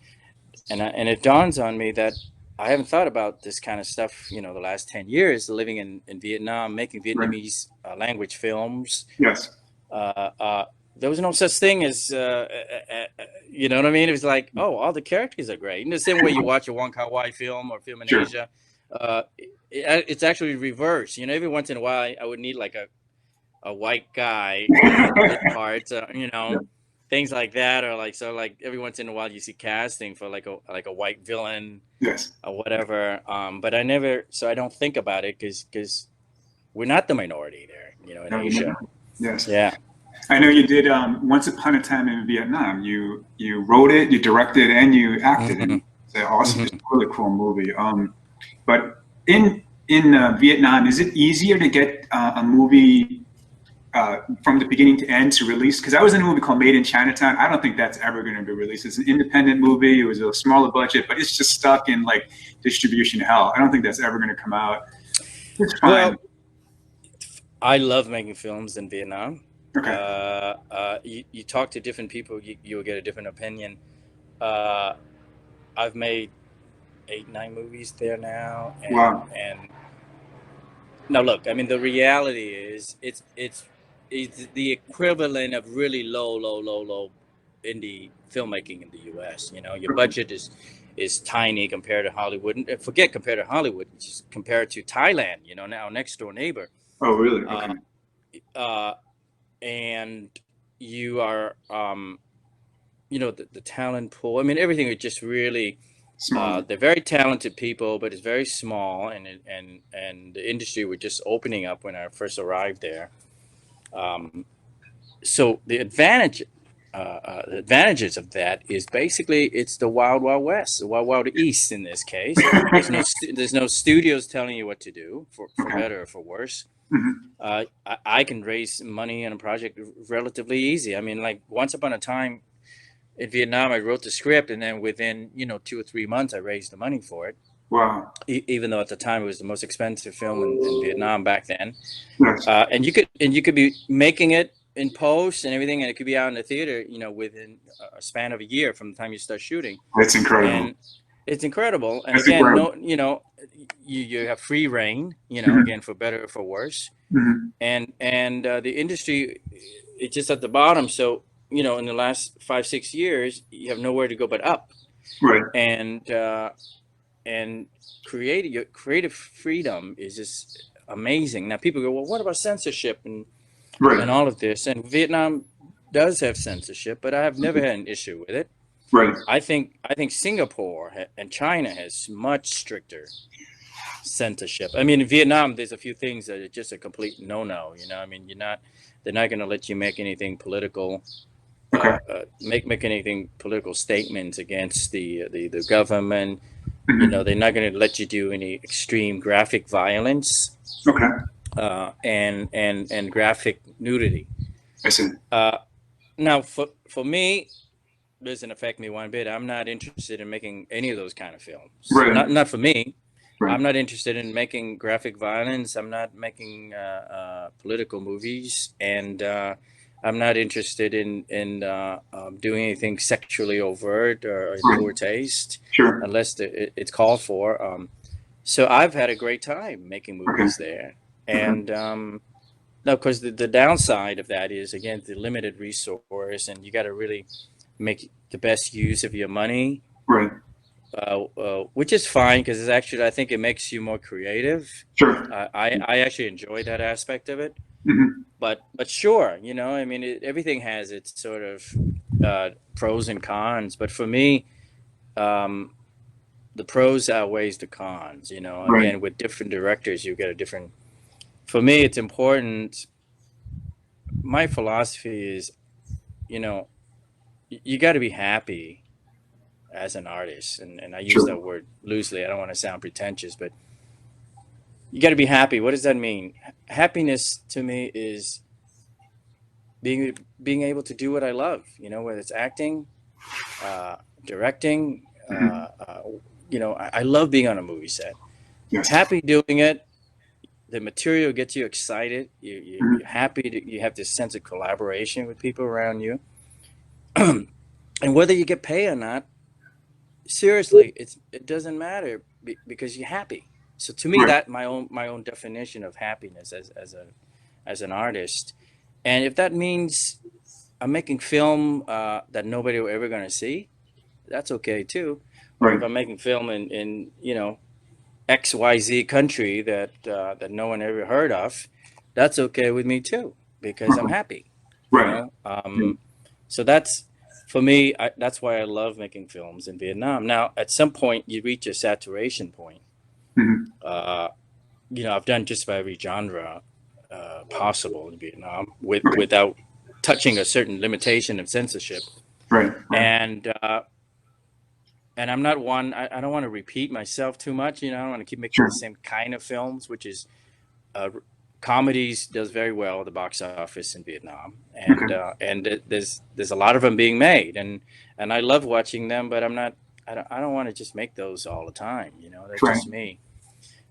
it dawns on me that I haven't thought about this kind of stuff, the last 10 years, living in Vietnam, making Right. Vietnamese language films. Yes. Uh, uh, there was no such thing as, you know what I mean? It was like, oh, all the characters are great. In the same way you watch a Wong Kar-wai film or film in Sure. Asia, it's actually reversed. Every once in a while, I would need like a white guy in the mid parts, Yeah. things like that, or like every once in a while you see casting for like a white villain Yes. or whatever. But I don't think about it because we're not the minority there, in No, Asia. yes. Yeah. I know you did Once Upon a Time in Vietnam. You wrote it, you directed, and you acted in Hmm. it. It's an awesome, Hmm. just really cool movie. But in Vietnam, is it easier to get a movie from the beginning to end to release? Because I was in a movie called Made in Chinatown. I don't think that's ever going to be released. It's an independent movie. It was a smaller budget, but it's just stuck in like distribution hell. I don't think that's ever going to come out. It's fine. Well, I love making films in Vietnam. Okay. You talk to different people, you'll get a different opinion. Uh, I've made 8, 9 movies there now, Wow. and now look, I mean, the reality is it's the equivalent of really low indie filmmaking in the U.S. Your Okay. budget is tiny compared to Hollywood, and forget compared to Hollywood, just compared to Thailand. Now next door neighbor. Oh, really? Okay. Uh, uh, and you are the talent pool, I mean, everything is just really Small. they're very talented people, but it's very small, and the industry was just opening up when I first arrived there. um, so the advantages of that is basically it's the wild wild west, the wild wild east in this case. There's no studios telling you what to do, for Okay. better or for worse. Hmm. I can raise money on a project relatively easy. I mean, like once upon a time in Vietnam, I wrote the script, and then within 2 or 3 months, I raised the money for it. Wow. Even though at the time it was the most expensive film in Vietnam back then. Yes. And you could be making it in post and everything, and it could be out in the theater, within a span of a year from the time you start shooting. That's incredible. And it's incredible. And That's again, incredible. no, you have free reign, Hmm. again, for better or for worse. Hmm. And the industry, it's just at the bottom. So in the last 5, 6 years, you have nowhere to go but up. Right. And creative freedom is just amazing. Now people go, well, what about censorship and Right. all of this? And Vietnam does have censorship, but I have never had an issue with it. Right. I think Singapore and China has much stricter censorship. I mean, in Vietnam, there's a few things that are just a complete no-no. I mean, they're not going to let you make anything political, Okay. make anything political statements against the government. Hmm. They're not going to let you do any extreme graphic violence, Okay. and graphic nudity. I see. Now, for me, doesn't affect me one bit. I'm not interested in making any of those kind of films. Right. Not for me. Right. I'm not interested in making graphic violence. I'm not making political movies, and I'm not interested in doing anything sexually overt or in Right. poor taste, Sure. unless it's called for. So I've had a great time making Okay. movies there, Okay. and no, because the downside of that is, again, the limited resource, and you got to really make the best use of your money, Right. which is fine because I think it makes you more creative. Sure. I actually enjoy that aspect of it. Hmm. But sure, I mean, everything has its sort of pros and cons. But for me, um, the pros outweighs the cons. Right. Again, with different directors, you get a different. For me, it's important. My philosophy is, you know, you got to be happy as an artist, and I use Sure. that word loosely. I don't want to sound pretentious, but you got to be happy. What does that mean? Happiness to me is being able to do what I love. Whether it's acting, uh, directing. Hmm. I love being on a movie set. Yes. Happy doing it. The material gets you excited. You're Hmm. happy. You have this sense of collaboration with people around you. And whether you get paid or not, seriously, it doesn't matter. because you're happy. So to me, Right. that my own definition of happiness as an artist, and if that means I'm making film that nobody will ever gonna see, that's okay too. Or Right. if I'm making film in XYZ country that no one ever heard of, that's okay with me too because I'm Okay. happy. You Right. know, Yeah. so that's for me. That's why I love making films in Vietnam. Now, at some point, you reach a saturation point. Mhm. Uh, I've done just about every genre possible in Vietnam Okay. without touching a certain limitation of censorship. Right. Right. And I'm not one. I don't want to repeat myself too much. I don't want to keep making the Sure. same kind of films, which is uh, comedies does very well at the box office in Vietnam, Okay. and there's a lot of them being made, and I love watching them, but I'm not. I don't want to just make those all the time. That's Right. just me.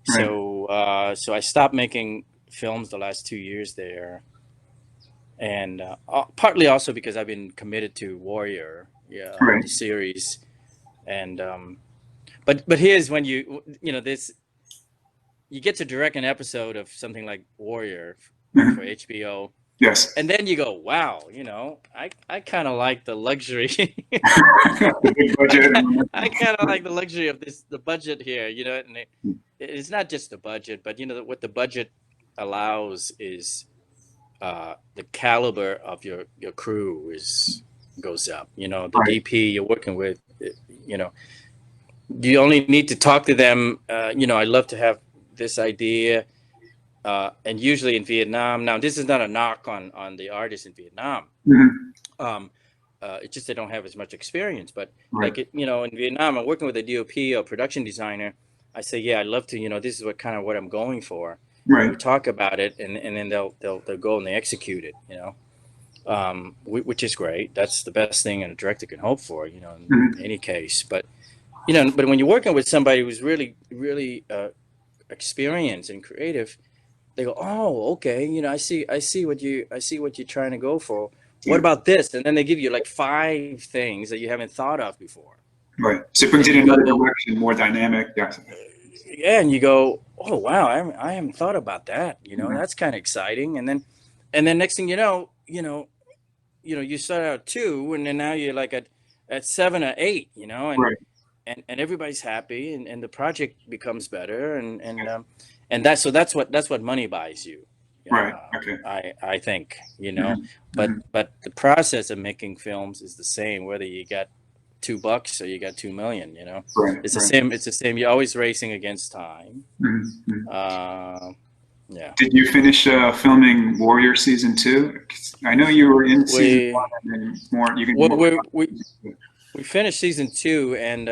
Right. So I stopped making films the last 2 years there, and partly also because I've been committed to Warrior, yeah, Right. the series, and but here's when this you get to direct an episode of something like Warrior for Mhm. HBO, Yes. and then you go, wow, I kind of like the luxury. The big budget. I kind of like the luxury of the budget here, and it's not just the budget, but what the budget allows is the caliber of your crew is goes up. The Right. DP you're working with, you know, you only need to talk to them. I love to have this idea. And usually in Vietnam, now this is not a knock on the artists in Vietnam. Mhm. Um, it's just they don't have as much experience. But Right. like in Vietnam, I'm working with a DOP or production designer. I say, yeah, I'd love to. This is what I'm going for, and Right. we talk about it, and then they'll go and they execute it. Which is great. That's the best thing a director can hope for. In Mhm. any case, but when you're working with somebody who's really really experienced and creative, they go, oh, okay, I see what you're trying to go for. What Yeah. about this? And then they give you like five things that you haven't thought of before. Right. So it brings And it you in another go, direction, more dynamic. Yes. yeah, and you go, oh wow, I haven't thought about that. Mhm. That's kind of exciting. And then next thing you start out two, and then now you're like at seven or eight, Right. and everybody's happy, and the project becomes better, and that's what money buys you. Right. Okay. I think, Mhm. but Mhm. the process of making films is the same whether you got $2 or you got 2 million. Right. It's the Right. same. It's the same. You're always racing against time. Mhm. Mhm. Uh, yeah. Did you finish filming Warrior season two? 'Cause I know you were in season We one, and then more. You can we more. we we, we finished season two, and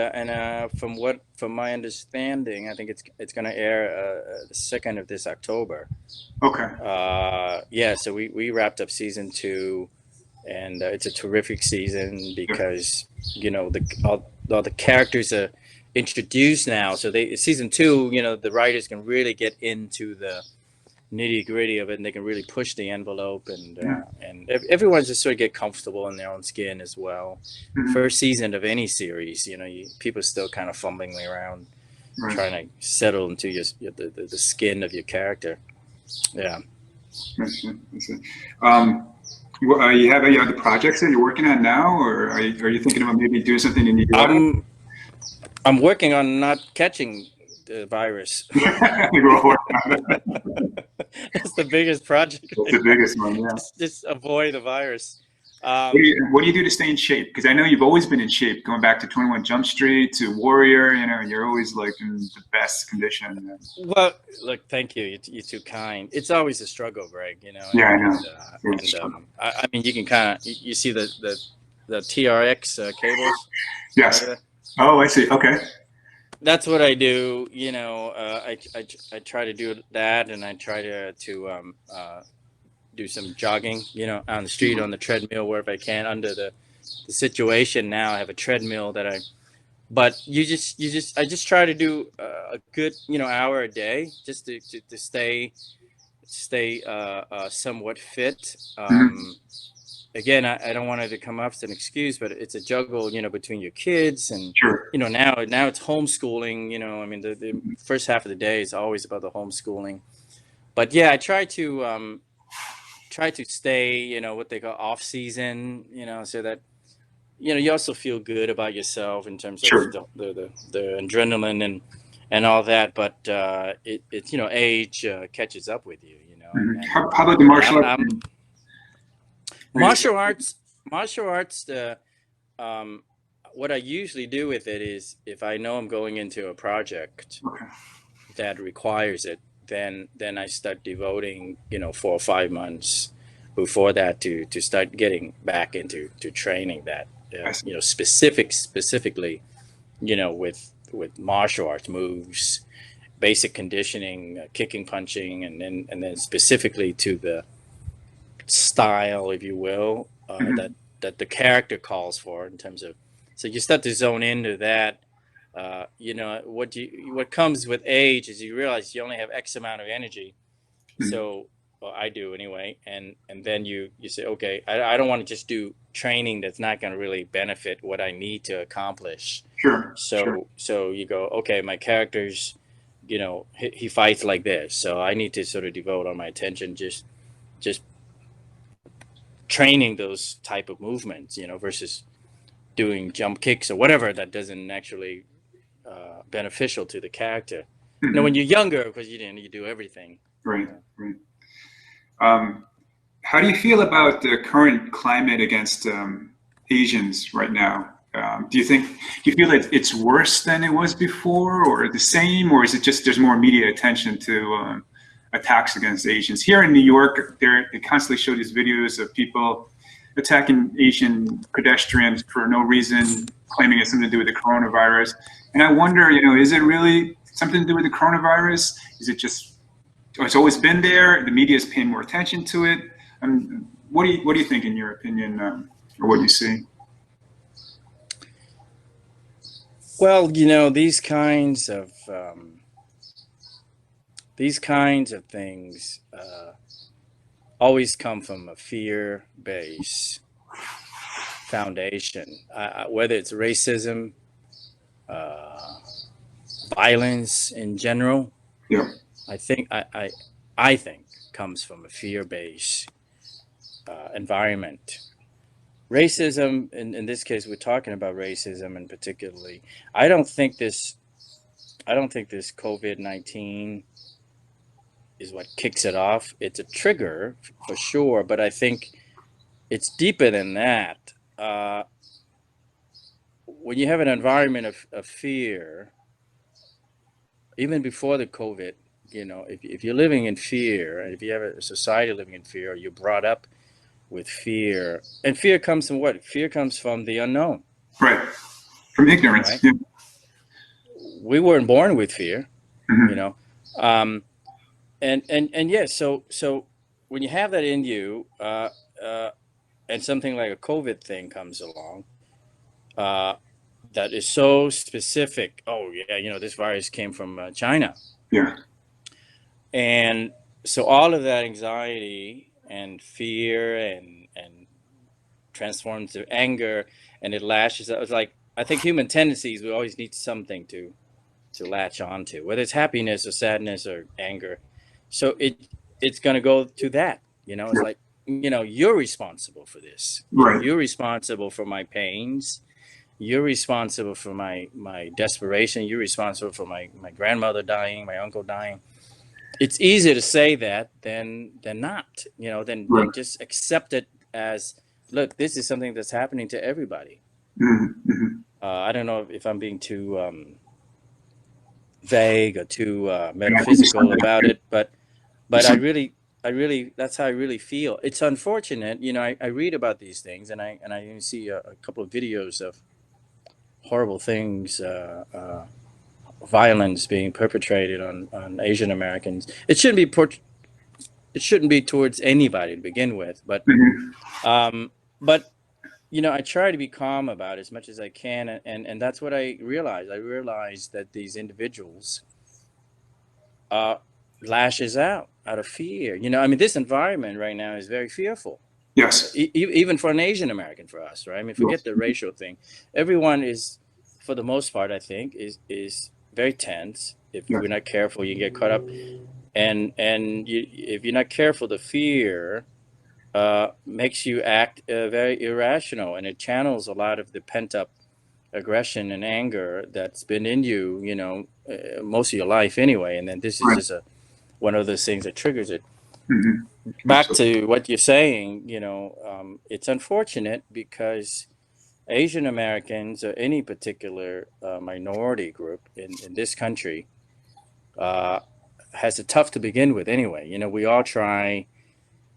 from my understanding, I think it's going to air the second of this October. Okay. Yeah, so we wrapped up season two, and it's a terrific season Yeah. because all the characters are introduced now. So season two, the writers can really get into the nitty gritty of it, and they can really push the envelope, Yeah. and everyone's just sort of get comfortable in their own skin as well. Mhm. First season of any series, people are still kind of fumbling around Right. trying to settle into the skin of your character. Yeah. That's it. That's it. You have any other projects that you're working on now, or are you thinking about maybe doing something in the U.S.? I'm I'm working on not catching the virus. We're working on that. That's the biggest project That's right the now. biggest one. Yeah. Just avoid the virus. What do you do to stay in shape? Because I know you've always been in shape, going back to 21 Jump Street to Warrior. You're always like in the best condition. Well, look, thank you. You're too kind. It's always a struggle, Greg. Yeah, I know. It's I mean, you can kind of you see the TRX cables. yes. Oh, I see. Okay. That's what I do. I try to do that, and I try to do some jogging. On the street, on the treadmill, wherever I can. Under the situation now, I have a treadmill that But I just try to do a good hour a day just to stay somewhat fit. Mhm. again, I don't want it to come up as an excuse, but it's a juggle, between your kids and, Sure. now it's homeschooling. I mean, the first half of the day is always about the homeschooling. But yeah, I try to stay, what they call off season, so that you also feel good about yourself in terms of Sure. the adrenaline and all that. But it age catches up with you, How about the and martial arts? I'm martial arts. Martial arts. Um, what I usually do with it is if I know I'm going into a project Okay. that requires it, then I start devoting 4 or 5 months before that to start getting back into to training that I see. specifically with martial arts moves, basic conditioning, kicking, punching, and then specifically to the style, if you will, Mhm. that the character calls for in terms of. So you start to zone into that. What comes with age is you realize you only have X amount of energy. Mhm. So, well, I do anyway, and then you say, okay, I don't want to just do training that's not going to really benefit what I need to accomplish. Sure. Sure. So you go, okay, my character's, he fights like this, so I need to sort of devote all my attention just training those type of movements, versus doing jump kicks or whatever that doesn't actually beneficial to the character. When Mhm. you're younger, because you do everything. Right. Right. Um, how do you feel about the current climate against Asians right now? Do you feel that it's worse than it was before, or the same, or is it just there's more media attention to attacks against Asians? Here in New York, they constantly show these videos of people attacking Asian pedestrians for no reason, claiming it's something to do with the coronavirus. And I wonder, is it really something to do with the coronavirus? Is it just it's always been there? The media is paying more attention to it. What do you think, in your opinion, or what do you see? Well, these kinds of things always come from a fear-based foundation, whether it's racism, uh, violence in general. Yeah. I think comes from a fear-based environment. Racism, in this case, we're talking about racism, and particularly, I don't think this I don't think this COVID-19 is what kicks it off. It's a trigger for sure, but I think it's deeper than that. When you have an environment of fear, even before the COVID, if you're living in fear, and if you have a society living in fear, or you're brought up with fear, and fear comes from what? Fear comes from the unknown, Right. From ignorance. right? Yeah. We weren't born with fear, you Hmm. know. Um, and yeah, so when you have that in you, uh, and something like a COVID thing comes along, uh, that is so specific. Oh yeah, this virus came from China, Yeah. and so all of that anxiety and fear and transforms to anger, and it lashes out. It's like, I think human tendencies, we always need something to latch onto, whether it's happiness or sadness or anger. So it's going to go to that. It's Yeah. like, you're responsible for this. Right. You're responsible for my pains. You're responsible for my desperation. You're responsible for my grandmother dying, my uncle dying. It's easier to say that than not. Than Right. just accept it as, look, this is something that's happening to everybody. Hmm. I don't know if I'm being too vague or too Yeah, I think it's metaphysical something. about it, but There's I some. really, that's how I really feel. It's unfortunate, I read about these things, and I even see a couple of videos of horrible things, violence being perpetrated on Asian Americans. It shouldn't be towards anybody to begin with, Hmm. um, but I try to be calm about it as much as I can, and that's what I realize. I realize that these individuals uh, lashes out of fear. I mean, this environment right now is very fearful. Yes. Even for an Asian American, for us, right? I mean, forget Yes. the racial thing. Everyone is, for the most part, I think, is very tense. If we're Yes. not careful, you can get caught up, and if you're not careful, the fear makes you act very irrational, and it channels a lot of the pent up aggression and anger that's been in you, most of your life anyway. And then this is Right. just one of those things that triggers it. Hmm. Back Absolutely. to what you're saying, it's unfortunate because Asian Americans or any particular minority group in this country uh, has it tough to begin with anyway. We all try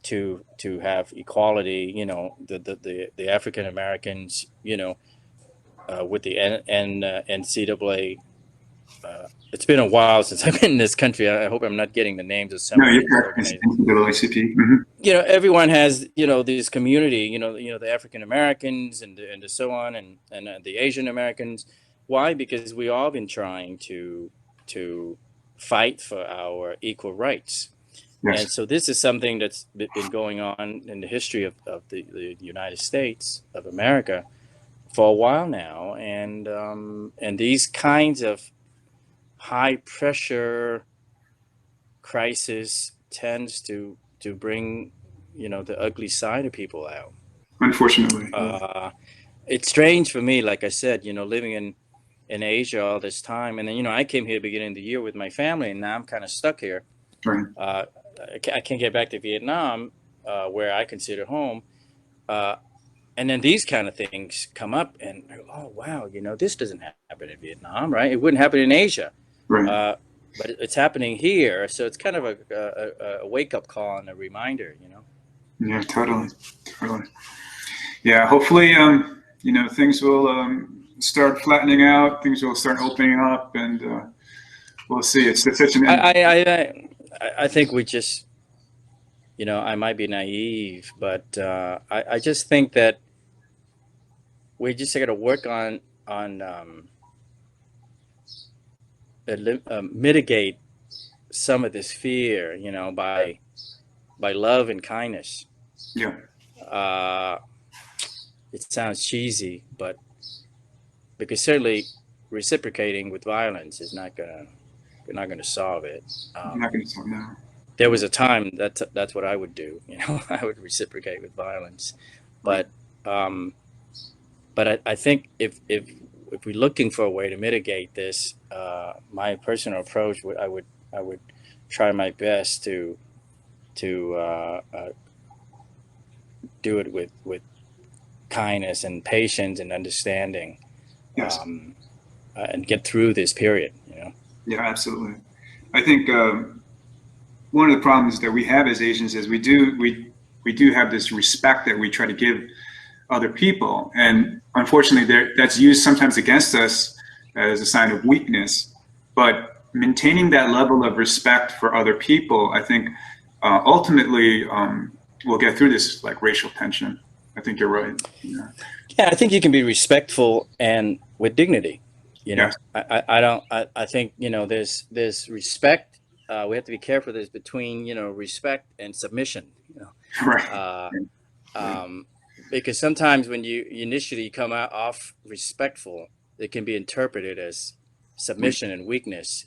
to have equality. The African Americans, with the NCAA. It's been a while since I've been in this country. I hope I'm not getting the names of some No, of you're these correct. It's organizations. NAACP. Hmm. Everyone has this community. The African Americans and the so on, and the Asian Americans. Why? Because we all been trying to fight for our equal rights. And Yes. so this is something that's been going on in the history of the United States of America for a while now, and these kinds of high pressure crisis tends to bring the ugly side of people out. Unfortunately. Yeah. Uh, it's strange for me, like I said, living in Asia all this time, and then I came here beginning of the year with my family, and now I'm kind of stuck here. Right. Uh, I can't get back to Vietnam, where I consider home. Uh, and then these kind of things come up, and oh wow, this doesn't happen in Vietnam, right? It wouldn't happen in Asia, Right. uh, but it's happening here. So it's kind of a wake up call and a reminder. Yeah. Totally. Totally. Yeah. Hopefully, things will start flattening out. Things will start opening up, and we'll see. It's such I an. I think we just I might be naive, but I just think that we just got to work on mitigate some of this fear, by love and kindness. Yeah. Uh, it sounds cheesy, but because certainly reciprocating with violence is not gonna solve it. I'm not going to talk now. There was a time that's what I would do. I would reciprocate with violence, Right. but um, I think if we're looking for a way to mitigate this, my personal approach I would try my best to do it with kindness and patience and understanding, Yes. and get through this period. Yeah. Absolutely. I think one of the problems that we have as Asians is we do have this respect that we try to give other people, and unfortunately, that's used sometimes against us as a sign of weakness. But maintaining that level of respect for other people, I think, ultimately we'll get through this like racial tension. I think you're right. Yeah. Yeah, I think you can be respectful and with dignity. Yes. I don't. I think there's respect. We have to be careful. There's between respect and submission. Right. Uh, Right. um, because sometimes when you initially come out off respectful, it can be interpreted as Weak. submission and weakness,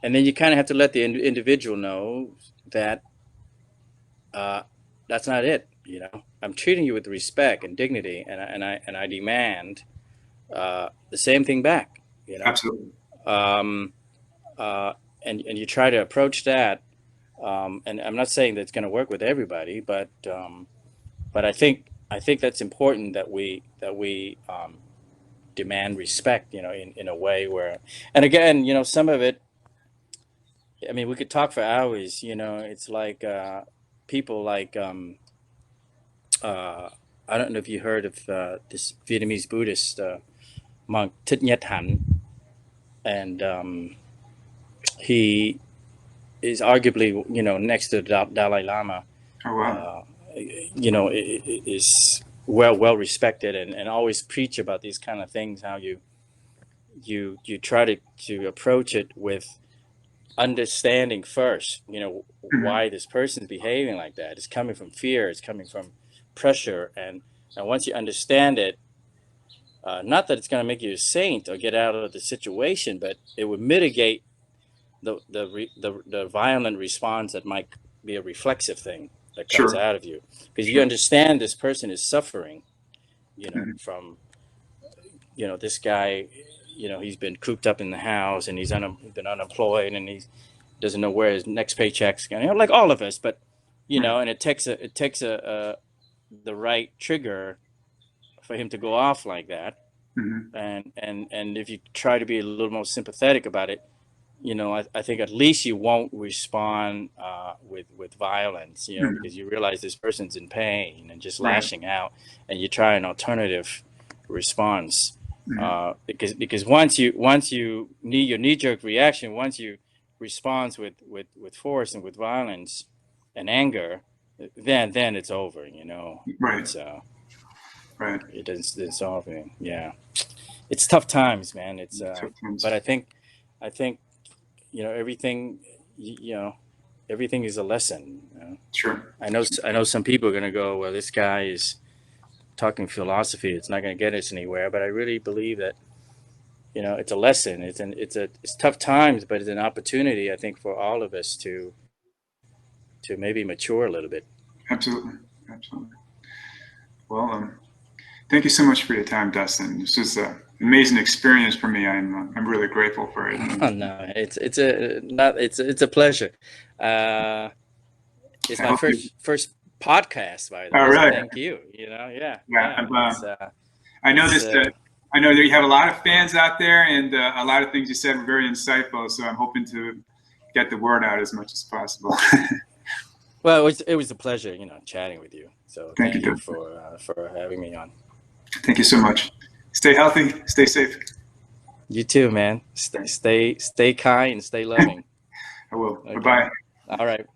and then you kind of have to let the individual know that uh, that's not it. I'm treating you with respect and dignity, and I demand the same thing back. Absolutely. Um, uh, and you try to approach that. And I'm not saying that it's going to work with everybody, but I think that's important that we demand respect. In a way where, and again, some of it. I mean, we could talk for hours. It's like people like uh, I don't know if you heard of this Vietnamese Buddhist monk Thich Nhat Hanh, and he is arguably next to the Dalai Lama. Oh wow. Uh, is well respected and always preach about these kind of things. How you try to approach it with understanding first. Hmm. Why this person's behaving like that. It's coming from fear. It's coming from pressure, and once you understand it, not that it's going to make you a saint or get out of the situation, but it would mitigate the violent response that might be a reflexive thing that comes Sure. out of you, because you Sure. understand this person is suffering, Mhm. from, this guy, he's been cooped up in the house, and he's been unemployed, and he doesn't know where his next paycheck's going, like all of us, but, Right. and it takes the right trigger for him to go off like that. Mhm. And if you try to be a little more sympathetic about it, I think at least you won't respond with violence, Mhm. because you realize this person's in pain and just Right. lashing out, and you try an alternative response. Mhm. Because once you need your knee-jerk reaction, once you respond with force and with violence and anger, then it's over. Right. It's Right. it doesn't solve anything. Yeah, it's tough times, man. It's Tough times. but I think everything, everything is a lesson. Sure. I know some people are going to go, well, this guy is talking philosophy, it's not going to get us anywhere, but I really believe that it's a lesson. It's tough times, but it's an opportunity, I think, for all of us to maybe mature a little bit. Absolutely. Absolutely. Well, thank you so much for your time, Dustin. This was an amazing experience for me. I'm really grateful for it. Oh, no, it's a pleasure. It's I my hope you. first podcast, by the All way, so right. thank you. Yeah, Yeah. I know it's this. I know that you have a lot of fans out there, and a lot of things you said were very insightful. So I'm hoping to get the word out as much as possible. well, it was a pleasure, chatting with you. So Thank you, thank you Dustin. for having me on. Thank you so much. Stay healthy. Stay safe. You too, man. Stay kind and stay loving. I will. Bye Okay. bye. All right.